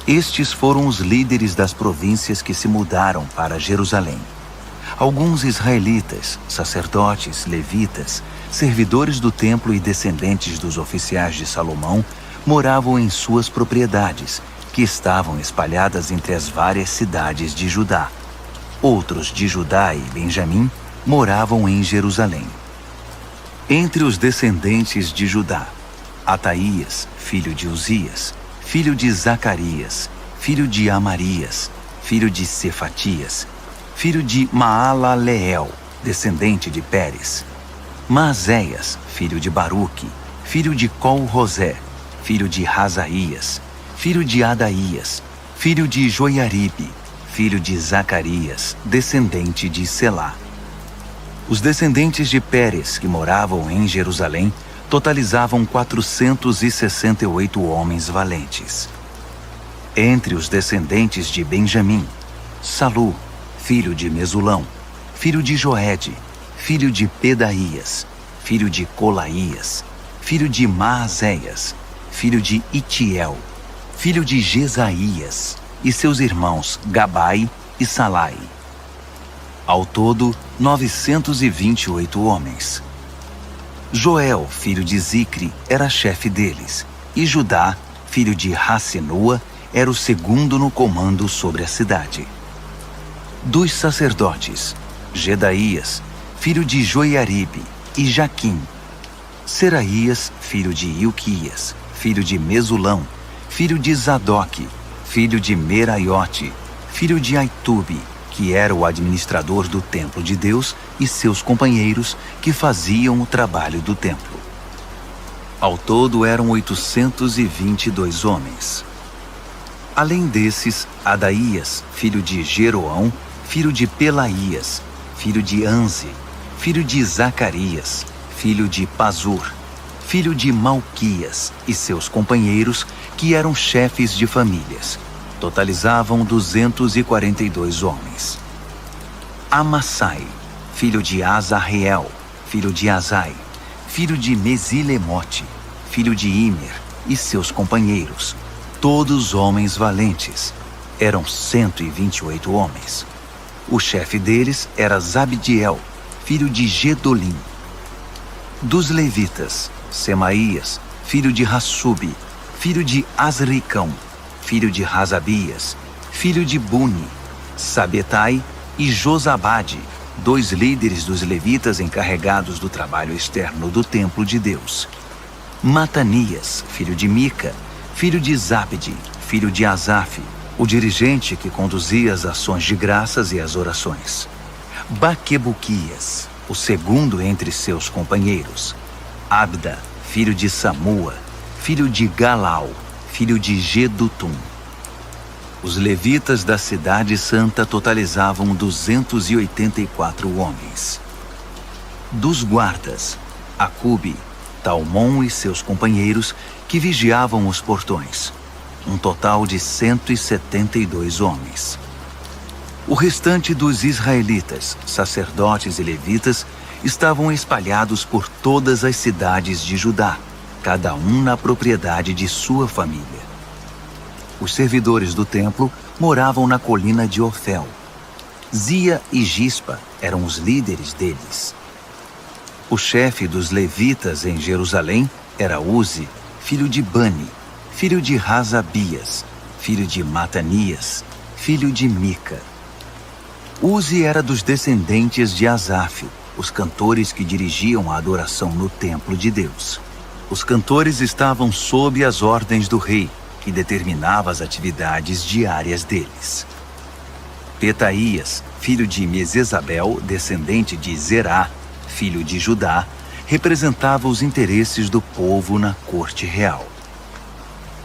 Estes foram os líderes das províncias que se mudaram para Jerusalém. Alguns israelitas, sacerdotes, levitas, servidores do templo e descendentes dos oficiais de Salomão moravam em suas propriedades, que estavam espalhadas entre as várias cidades de Judá. Outros de Judá e Benjamim moravam em Jerusalém. Entre os descendentes de Judá, Ataías, filho de Uzias, filho de Zacarias, filho de Amarias, filho de Cefatias, filho de Maalaleel, descendente de Pérez, Maazéias, filho de Baruque, filho de Col-Rosé, filho de Razaías, filho de Adaías, filho de Joiaribe, filho de Zacarias, descendente de Selá. Os descendentes de Pérez, que moravam em Jerusalém, totalizavam 468 homens valentes. Entre os descendentes de Benjamim, Salu, filho de Mesulão, filho de Joede, filho de Pedaías, filho de Colaías, filho de Maazéias, filho de Itiel, filho de Jesaías, e seus irmãos Gabai e Salai. Ao todo, 928 homens. Joel, filho de Zicre, era chefe deles, e Judá, filho de Rassenua, era o segundo no comando sobre a cidade. Dos sacerdotes, Gedaías, filho de Joiaribe, e Jaquim, Seraías, filho de Ilquias, filho de Mesulão, filho de Zadoque, filho de Meraiote, filho de Aitube, que era o administrador do templo de Deus, e seus companheiros, que faziam o trabalho do templo. Ao todo eram 822 homens. Além desses, Adaías, filho de Jeroão, filho de Pelaías, filho de Anze, filho de Zacarias, filho de Pazur, filho de Malquias, e seus companheiros, que eram chefes de famílias, totalizavam 242 homens. Amassai, filho de Azarreel, filho de Azai, filho de Mesilemote, filho de Imer, e seus companheiros, todos homens valentes, eram 128 homens. O chefe deles era Zabdiel, filho de Gedolim. Dos levitas, Semaías, filho de Hassubi, filho de Azricão, filho de Razabias, filho de Buni, Sabetai e Josabade, 2 líderes dos levitas encarregados do trabalho externo do templo de Deus. Matanias, filho de Mica, filho de Zabde, filho de Asaf, o dirigente que conduzia as ações de graças e as orações. Baquebuquias, o segundo entre seus companheiros. Abda, filho de Samua, filho de Galau, filho de Gedutum. Os levitas da cidade santa totalizavam 284 homens. Dos guardas, Acube, Talmon e seus companheiros, que vigiavam os portões, um total de 172 homens. O restante dos israelitas, sacerdotes e levitas, estavam espalhados por todas as cidades de Judá, cada um na propriedade de sua família. Os servidores do templo moravam na colina de Ofel. Zia e Gispa eram os líderes deles. O chefe dos levitas em Jerusalém era Uzi, filho de Bani, filho de Razabias, filho de Matanias, filho de Mica. Uzi era dos descendentes de Asaf, os cantores que dirigiam a adoração no templo de Deus. Os cantores estavam sob as ordens do rei, que determinava as atividades diárias deles. Petaías, filho de Mesesabel, descendente de Zerá, filho de Judá, representava os interesses do povo na corte real.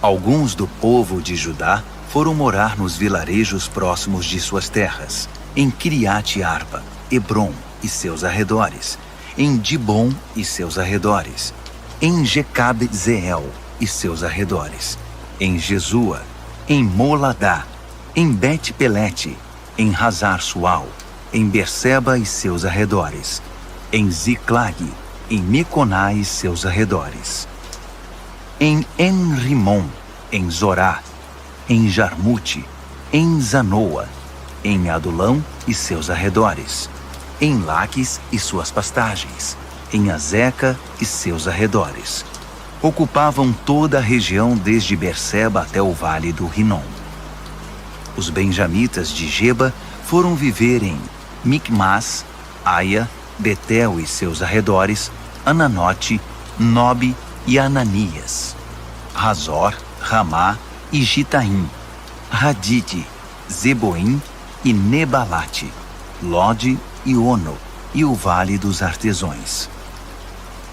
Alguns do povo de Judá foram morar nos vilarejos próximos de suas terras, em Kiriat Arba, Hebron e seus arredores, em Dibon e seus arredores, em Jecab-Zeel e seus arredores, em Jesua, em Moladá, em Bet-Pelete, em Hazar-Sual, em Berseba e seus arredores, em Ziclag, em Meconá e seus arredores, em En-Rimon, em Zorá, em Jarmute, em Zanoa, em Adulão e seus arredores, em Laques e suas pastagens, em Azeca e seus arredores. Ocupavam toda a região desde Berseba até o vale do Rinom. Os benjamitas de Geba foram viver em Micmas, Aia, Betel e seus arredores, Ananote, Nobe e Ananias, Razor, Ramá e Gitaim, Hadide, Zeboim e Nebalate, Lode e Ono e o Vale dos Artesões.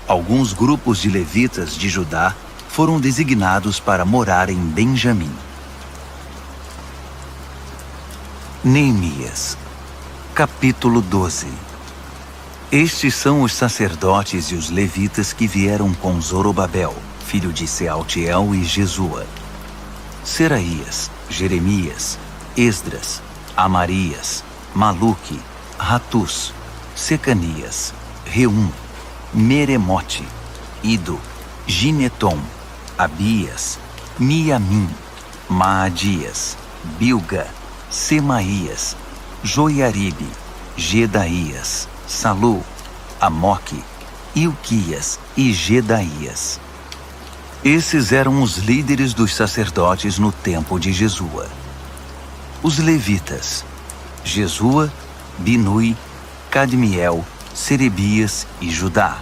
Alguns grupos de levitas de Judá foram designados para morar em Benjamim. Neemias, capítulo 12. Estes são os sacerdotes e os levitas que vieram com Zorobabel, filho de Sealtiel, e Jesua: Seraías, Jeremias, Esdras, Amarias, Maluque, Ratus, Secanias, Reum, Meremote, Ido, Ginetom, Abias, Miamim, Maadias, Bilga, Semaías, Joiaribe, Gedaías, Salu, Amoque, Ilquias e Gedaías. Esses eram os líderes dos sacerdotes no tempo de Jesua. Os levitas: Jesua, Binui, Cadmiel, Serebias e Judá.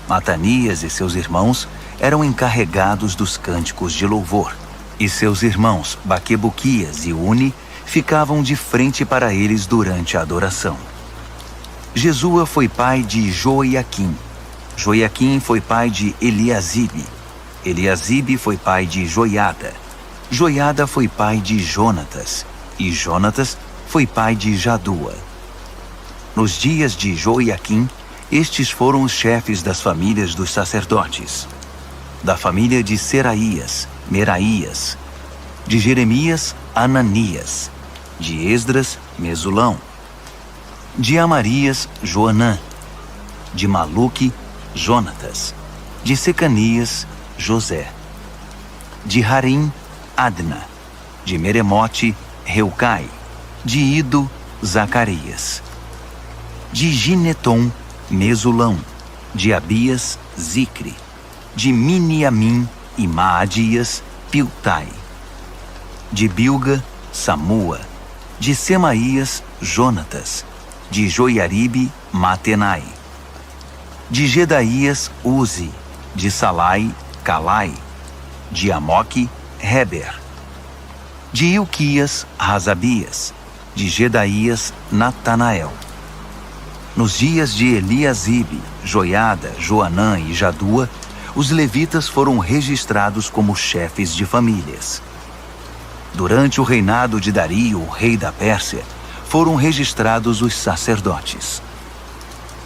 Matanias e seus irmãos eram encarregados dos cânticos de louvor, e seus irmãos Baquebuquias e Uni ficavam de frente para eles durante a adoração. Jesua foi pai de Joiaquim. Joiaquim foi pai de Eliasibe. Eliasibe foi pai de Joiada. Joiada foi pai de Jonatas. E Jonatas foi pai de Jadua. Nos dias de Joiaquim, estes foram os chefes das famílias dos sacerdotes: da família de Seraías, Meraías; de Jeremias, Ananias; de Esdras, Mesulão; de Amarias, Joanã; de Maluque, Jonatas; de Secanias, José; de Harim, Adna; de Meremote, Reucai; de Ido, Zacarias; de Ginetom, Mesulão; de Abias, Zicre; de Miniamim e Maadias, Piltai; de Bilga, Samua; de Semaías, Jonatas; de Joiaribe, Matenai; de Gedaías, Uzi; de Salai, Calai; de Amoque, Heber; de Ilquias, Razabias; de Gedaías, Natanael. Nos dias de Eliasibe, Joiada, Joanã e Jadua, os levitas foram registrados como chefes de famílias. Durante o reinado de Dario, o rei da Pérsia, foram registrados os sacerdotes.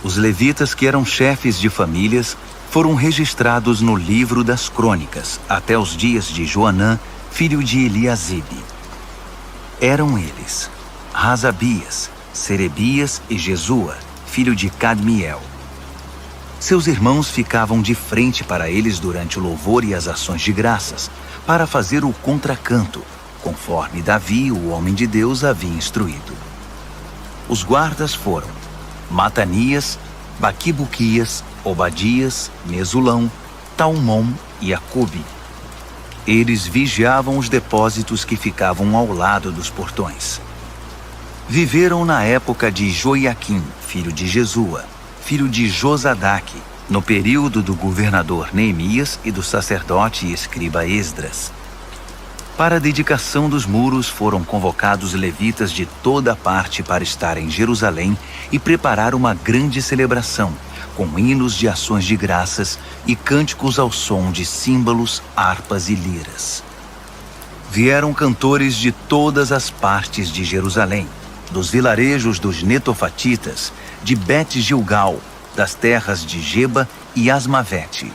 Os levitas que eram chefes de famílias foram registrados no livro das crônicas até os dias de Joanã, filho de Eliasibe. Eram eles Razabias, Serebias e Jesua, filho de Cadmiel. Seus irmãos ficavam de frente para eles durante o louvor e as ações de graças, para fazer o contracanto, conforme Davi, o homem de Deus, havia instruído. Os guardas foram Matanias, Baquibuquias, Obadias, Mesulão, Talmom e Acube. Eles vigiavam os depósitos que ficavam ao lado dos portões. Viveram na época de Joiaquim, filho de Jesua, filho de Josadaque, no período do governador Neemias e do sacerdote e escriba Esdras. Para a dedicação dos muros foram convocados levitas de toda parte para estar em Jerusalém e preparar uma grande celebração, com hinos de ações de graças e cânticos ao som de símbolos, harpas e liras. Vieram cantores de todas as partes de Jerusalém, dos vilarejos dos netofatitas, de Bet-Gilgal, das terras de Geba e Asmavete.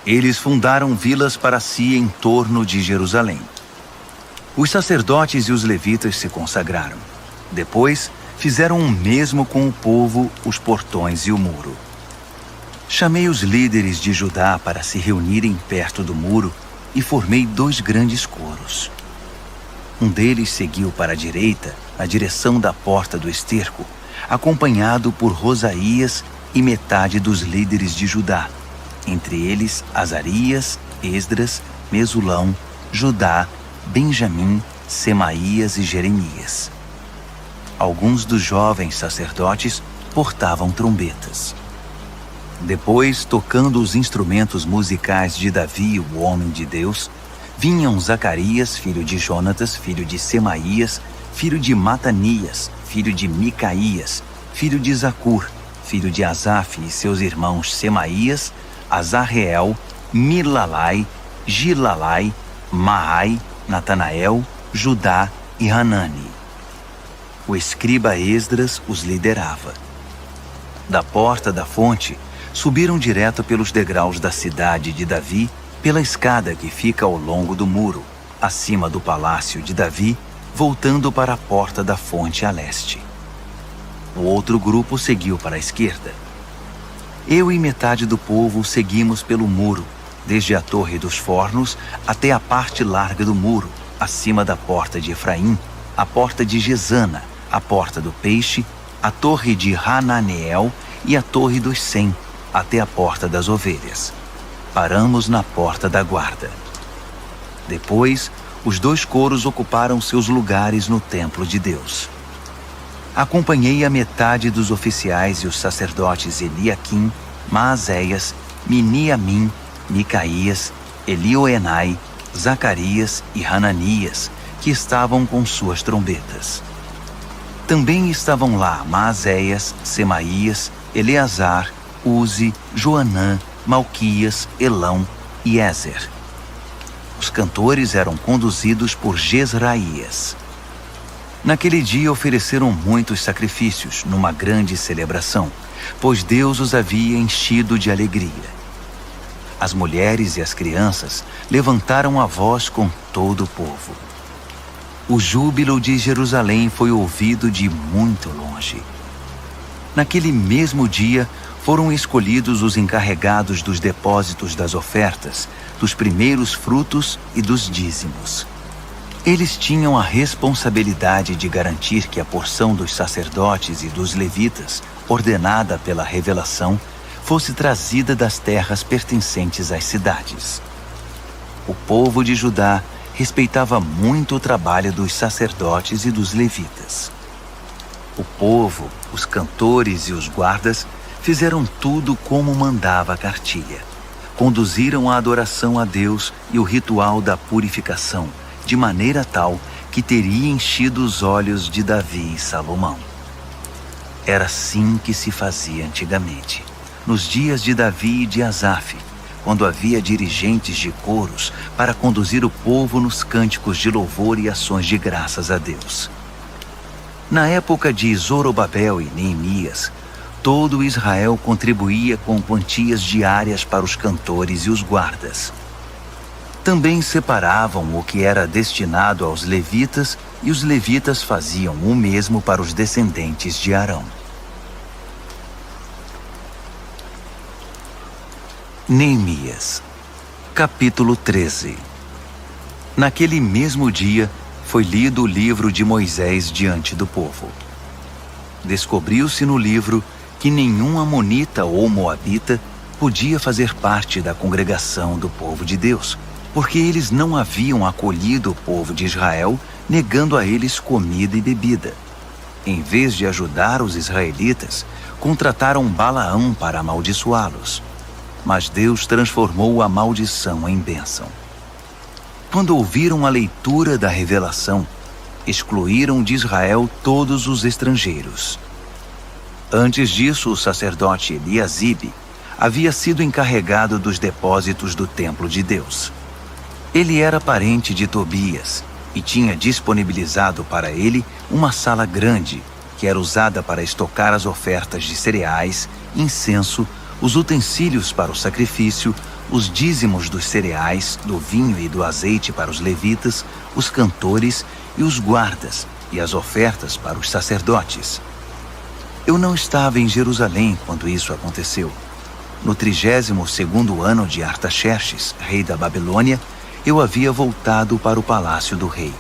Eles fundaram vilas para si em torno de Jerusalém. Os sacerdotes e os levitas se consagraram. Depois, fizeram o mesmo com o povo, os portões e o muro. Chamei os líderes de Judá para se reunirem perto do muro e formei 2 grandes coros. Um deles seguiu para a direita, na direção da porta do esterco, acompanhado por Rosaías e metade dos líderes de Judá, entre eles Azarias, Esdras, Mesulão, Judá, Benjamim, Semaías e Jeremias. Alguns dos jovens sacerdotes portavam trombetas. Depois, tocando os instrumentos musicais de Davi, o homem de Deus, vinham Zacarias, filho de Jonatas, filho de Semaías, filho de Matanias, filho de Micaías, filho de Zacur, filho de Asaf, e seus irmãos Semaías, Azarreel, Milalai, Gilalai, Maai, Natanael, Judá e Hanani. O escriba Esdras os liderava. Da porta da fonte, subiram direto pelos degraus da cidade de Davi, pela escada que fica ao longo do muro, acima do palácio de Davi, voltando para a porta da fonte a leste. O outro grupo seguiu para a esquerda. Eu e metade do povo seguimos pelo muro, desde a Torre dos Fornos até a parte larga do muro, acima da porta de Efraim, a porta de Gesana, a porta do Peixe, a torre de Hananeel e a torre dos 100, até a porta das ovelhas. Paramos na porta da guarda. Depois, os 2 coros ocuparam seus lugares no templo de Deus. Acompanhei a metade dos oficiais e os sacerdotes Eliaquim, Maazéias, Miniamim, Micaías, Elioenai, Zacarias e Hananias, que estavam com suas trombetas. Também estavam lá Maazéias, Semaías, Eleazar, Uzi, Joanã, Malquias, Elão e Ézer. Os cantores eram conduzidos por Jezraías. Naquele dia ofereceram muitos sacrifícios numa grande celebração, pois Deus os havia enchido de alegria. As mulheres e as crianças levantaram a voz com todo o povo. O júbilo de Jerusalém foi ouvido de muito longe. Naquele mesmo dia, foram escolhidos os encarregados dos depósitos das ofertas, dos primeiros frutos e dos dízimos. Eles tinham a responsabilidade de garantir que a porção dos sacerdotes e dos levitas, ordenada pela revelação, fosse trazida das terras pertencentes às cidades. O povo de Judá respeitava muito o trabalho dos sacerdotes e dos levitas. O povo, os cantores e os guardas fizeram tudo como mandava a cartilha. Conduziram a adoração a Deus e o ritual da purificação, de maneira tal que teria enchido os olhos de Davi e Salomão. Era assim que se fazia antigamente, nos dias de Davi e de Asaf, quando havia dirigentes de coros para conduzir o povo nos cânticos de louvor e ações de graças a Deus. Na época de Zorobabel e Neemias, todo Israel contribuía com quantias diárias para os cantores e os guardas. Também separavam o que era destinado aos levitas e os levitas faziam o mesmo para os descendentes de Arão. Neemias, capítulo 13. Naquele mesmo dia, foi lido o livro de Moisés diante do povo. Descobriu-se no livro que nenhum amonita ou moabita podia fazer parte da congregação do povo de Deus, porque eles não haviam acolhido o povo de Israel, negando a eles comida e bebida. Em vez de ajudar os israelitas, contrataram Balaão para amaldiçoá-los. Mas Deus transformou a maldição em bênção. Quando ouviram a leitura da revelação, excluíram de Israel todos os estrangeiros. Antes disso, o sacerdote Eliasibe havia sido encarregado dos depósitos do templo de Deus. Ele era parente de Tobias e tinha disponibilizado para ele uma sala grande, que era usada para estocar as ofertas de cereais, incenso, os utensílios para o sacrifício, os dízimos dos cereais, do vinho e do azeite para os levitas, os cantores e os guardas, e as ofertas para os sacerdotes. Eu não estava em Jerusalém quando isso aconteceu. No 32º ano de Artaxerxes, rei da Babilônia, eu havia voltado para o palácio do rei.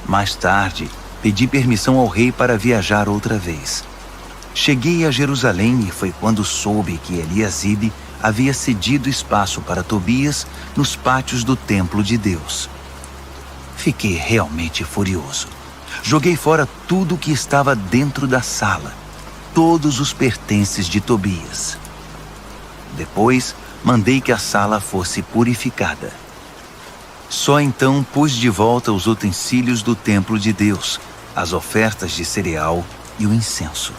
Mais tarde, pedi permissão ao rei para viajar outra vez. Cheguei a Jerusalém e foi quando soube que Eliasibe havia cedido espaço para Tobias nos pátios do templo de Deus. Fiquei realmente furioso. Joguei fora tudo que estava dentro da sala, todos os pertences de Tobias. Depois, mandei que a sala fosse purificada. Só então pus de volta os utensílios do templo de Deus, as ofertas de cereal e o incenso.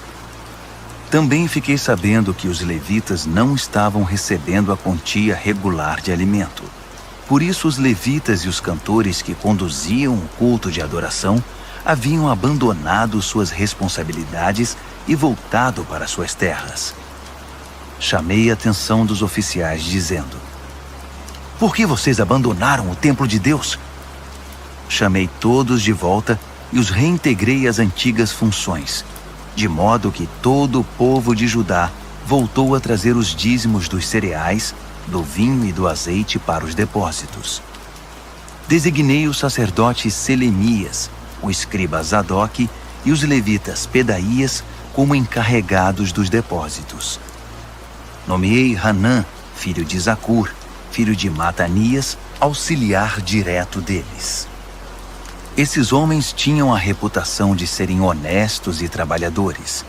Também fiquei sabendo que os levitas não estavam recebendo a quantia regular de alimento. Por isso os levitas e os cantores que conduziam o culto de adoração haviam abandonado suas responsabilidades e voltado para suas terras. Chamei a atenção dos oficiais dizendo: "Por que vocês abandonaram o templo de Deus?" Chamei todos de volta e os reintegrei às antigas funções, de modo que todo o povo de Judá voltou a trazer os dízimos dos cereais, do vinho e do azeite para os depósitos. Designei o sacerdote Selemias, o escriba Zadok e os levitas Pedaías como encarregados dos depósitos. Nomeei Hanã, filho de Zacur, filho de Matanias, auxiliar direto deles. Esses homens tinham a reputação de serem honestos e trabalhadores.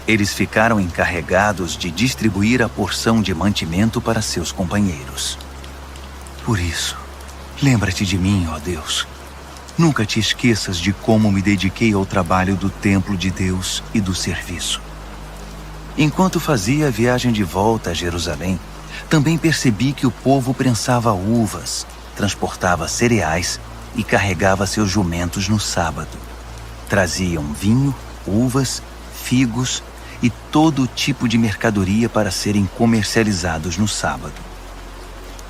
Eles ficaram encarregados de distribuir a porção de mantimento para seus companheiros. Por isso, lembra-te de mim, ó Deus. Nunca te esqueças de como me dediquei ao trabalho do templo de Deus e do serviço. Enquanto fazia a viagem de volta a Jerusalém, também percebi que o povo prensava uvas, transportava cereais e carregava seus jumentos no sábado. Traziam vinho, uvas, figos e todo tipo de mercadoria para serem comercializados no sábado.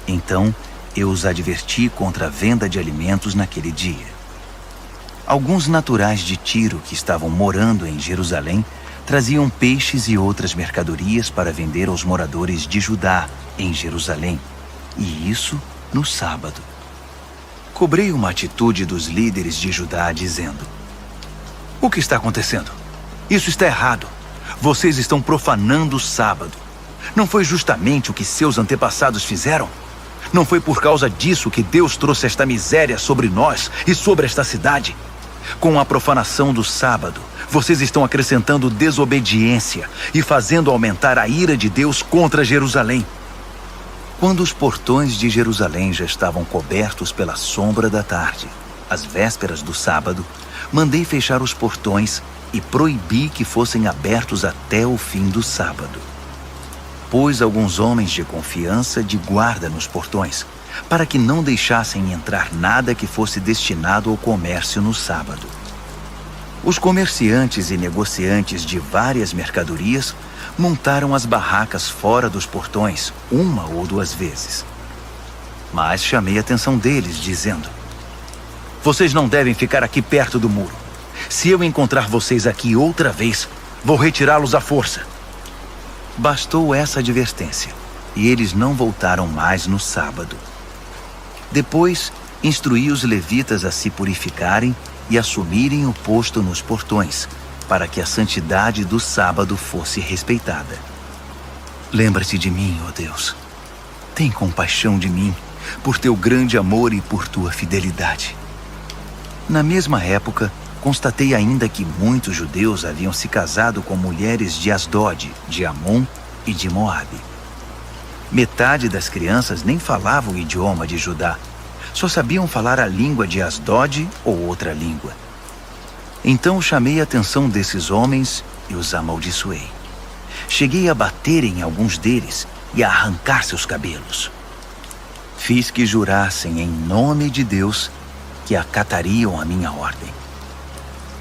Então, eu os adverti contra a venda de alimentos naquele dia. Alguns naturais de Tiro que estavam morando em Jerusalém traziam peixes e outras mercadorias para vender aos moradores de Judá em Jerusalém, e isso no sábado. Cobrei uma atitude dos líderes de Judá dizendo: "O que está acontecendo? Isso está errado. Vocês estão profanando o sábado. Não foi justamente o que seus antepassados fizeram? Não foi por causa disso que Deus trouxe esta miséria sobre nós e sobre esta cidade? Com a profanação do sábado, vocês estão acrescentando desobediência e fazendo aumentar a ira de Deus contra Jerusalém." Quando os portões de Jerusalém já estavam cobertos pela sombra da tarde, às vésperas do sábado, mandei fechar os portões e proibi que fossem abertos até o fim do sábado. Pus alguns homens de confiança de guarda nos portões, para que não deixassem entrar nada que fosse destinado ao comércio no sábado. Os comerciantes e negociantes de várias mercadorias montaram as barracas fora dos portões uma ou duas vezes. Mas chamei a atenção deles, dizendo: "Vocês não devem ficar aqui perto do muro. Se eu encontrar vocês aqui outra vez, vou retirá-los à força." Bastou essa advertência, e eles não voltaram mais no sábado. Depois, instruí os levitas a se purificarem e assumirem o posto nos portões, para que a santidade do sábado fosse respeitada. Lembra-te de mim, ó Deus. Tem compaixão de mim, por teu grande amor e por tua fidelidade. Na mesma época, constatei ainda que muitos judeus haviam se casado com mulheres de Asdod, de Amon e de Moabe. Metade das crianças nem falava o idioma de Judá, só sabiam falar a língua de Asdod ou outra língua. Então chamei a atenção desses homens e os amaldiçoei. Cheguei a bater em alguns deles e a arrancar seus cabelos. Fiz que jurassem em nome de Deus que acatariam a minha ordem.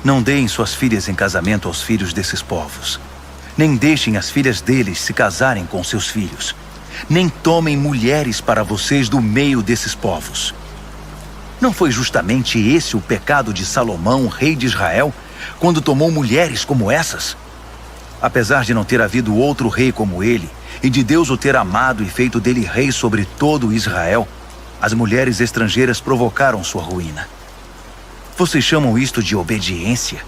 Não deem suas filhas em casamento aos filhos desses povos. Nem deixem as filhas deles se casarem com seus filhos. Nem tomem mulheres para vocês do meio desses povos. Não foi justamente esse o pecado de Salomão, rei de Israel, quando tomou mulheres como essas? Apesar de não ter havido outro rei como ele, e de Deus o ter amado e feito dele rei sobre todo Israel, as mulheres estrangeiras provocaram sua ruína. Vocês chamam isto de obediência?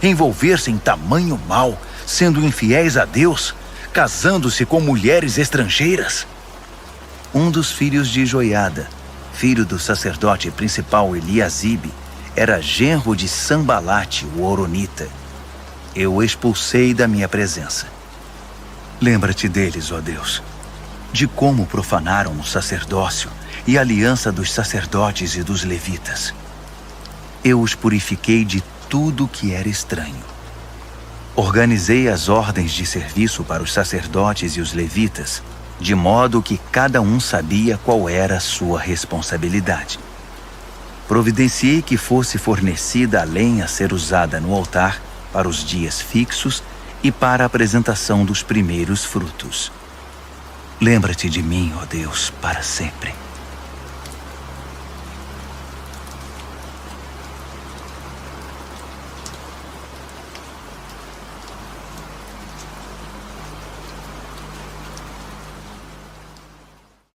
Envolver-se em tamanho mal, sendo infiéis a Deus, casando-se com mulheres estrangeiras? Um dos filhos de Joiada, filho do sacerdote principal Eliasibe, era genro de Sambalate, o horonita. Eu o expulsei da minha presença. Lembra-te deles, ó Deus. de como profanaram o sacerdócio e a aliança dos sacerdotes e dos levitas. Eu os purifiquei de tudo que era estranho. Organizei as ordens de serviço para os sacerdotes e os levitas, de modo que cada um sabia qual era a sua responsabilidade. Providenciei que fosse fornecida a lenha a ser usada no altar para os dias fixos e para a apresentação dos primeiros frutos. Lembra-te de mim, ó Deus, para sempre.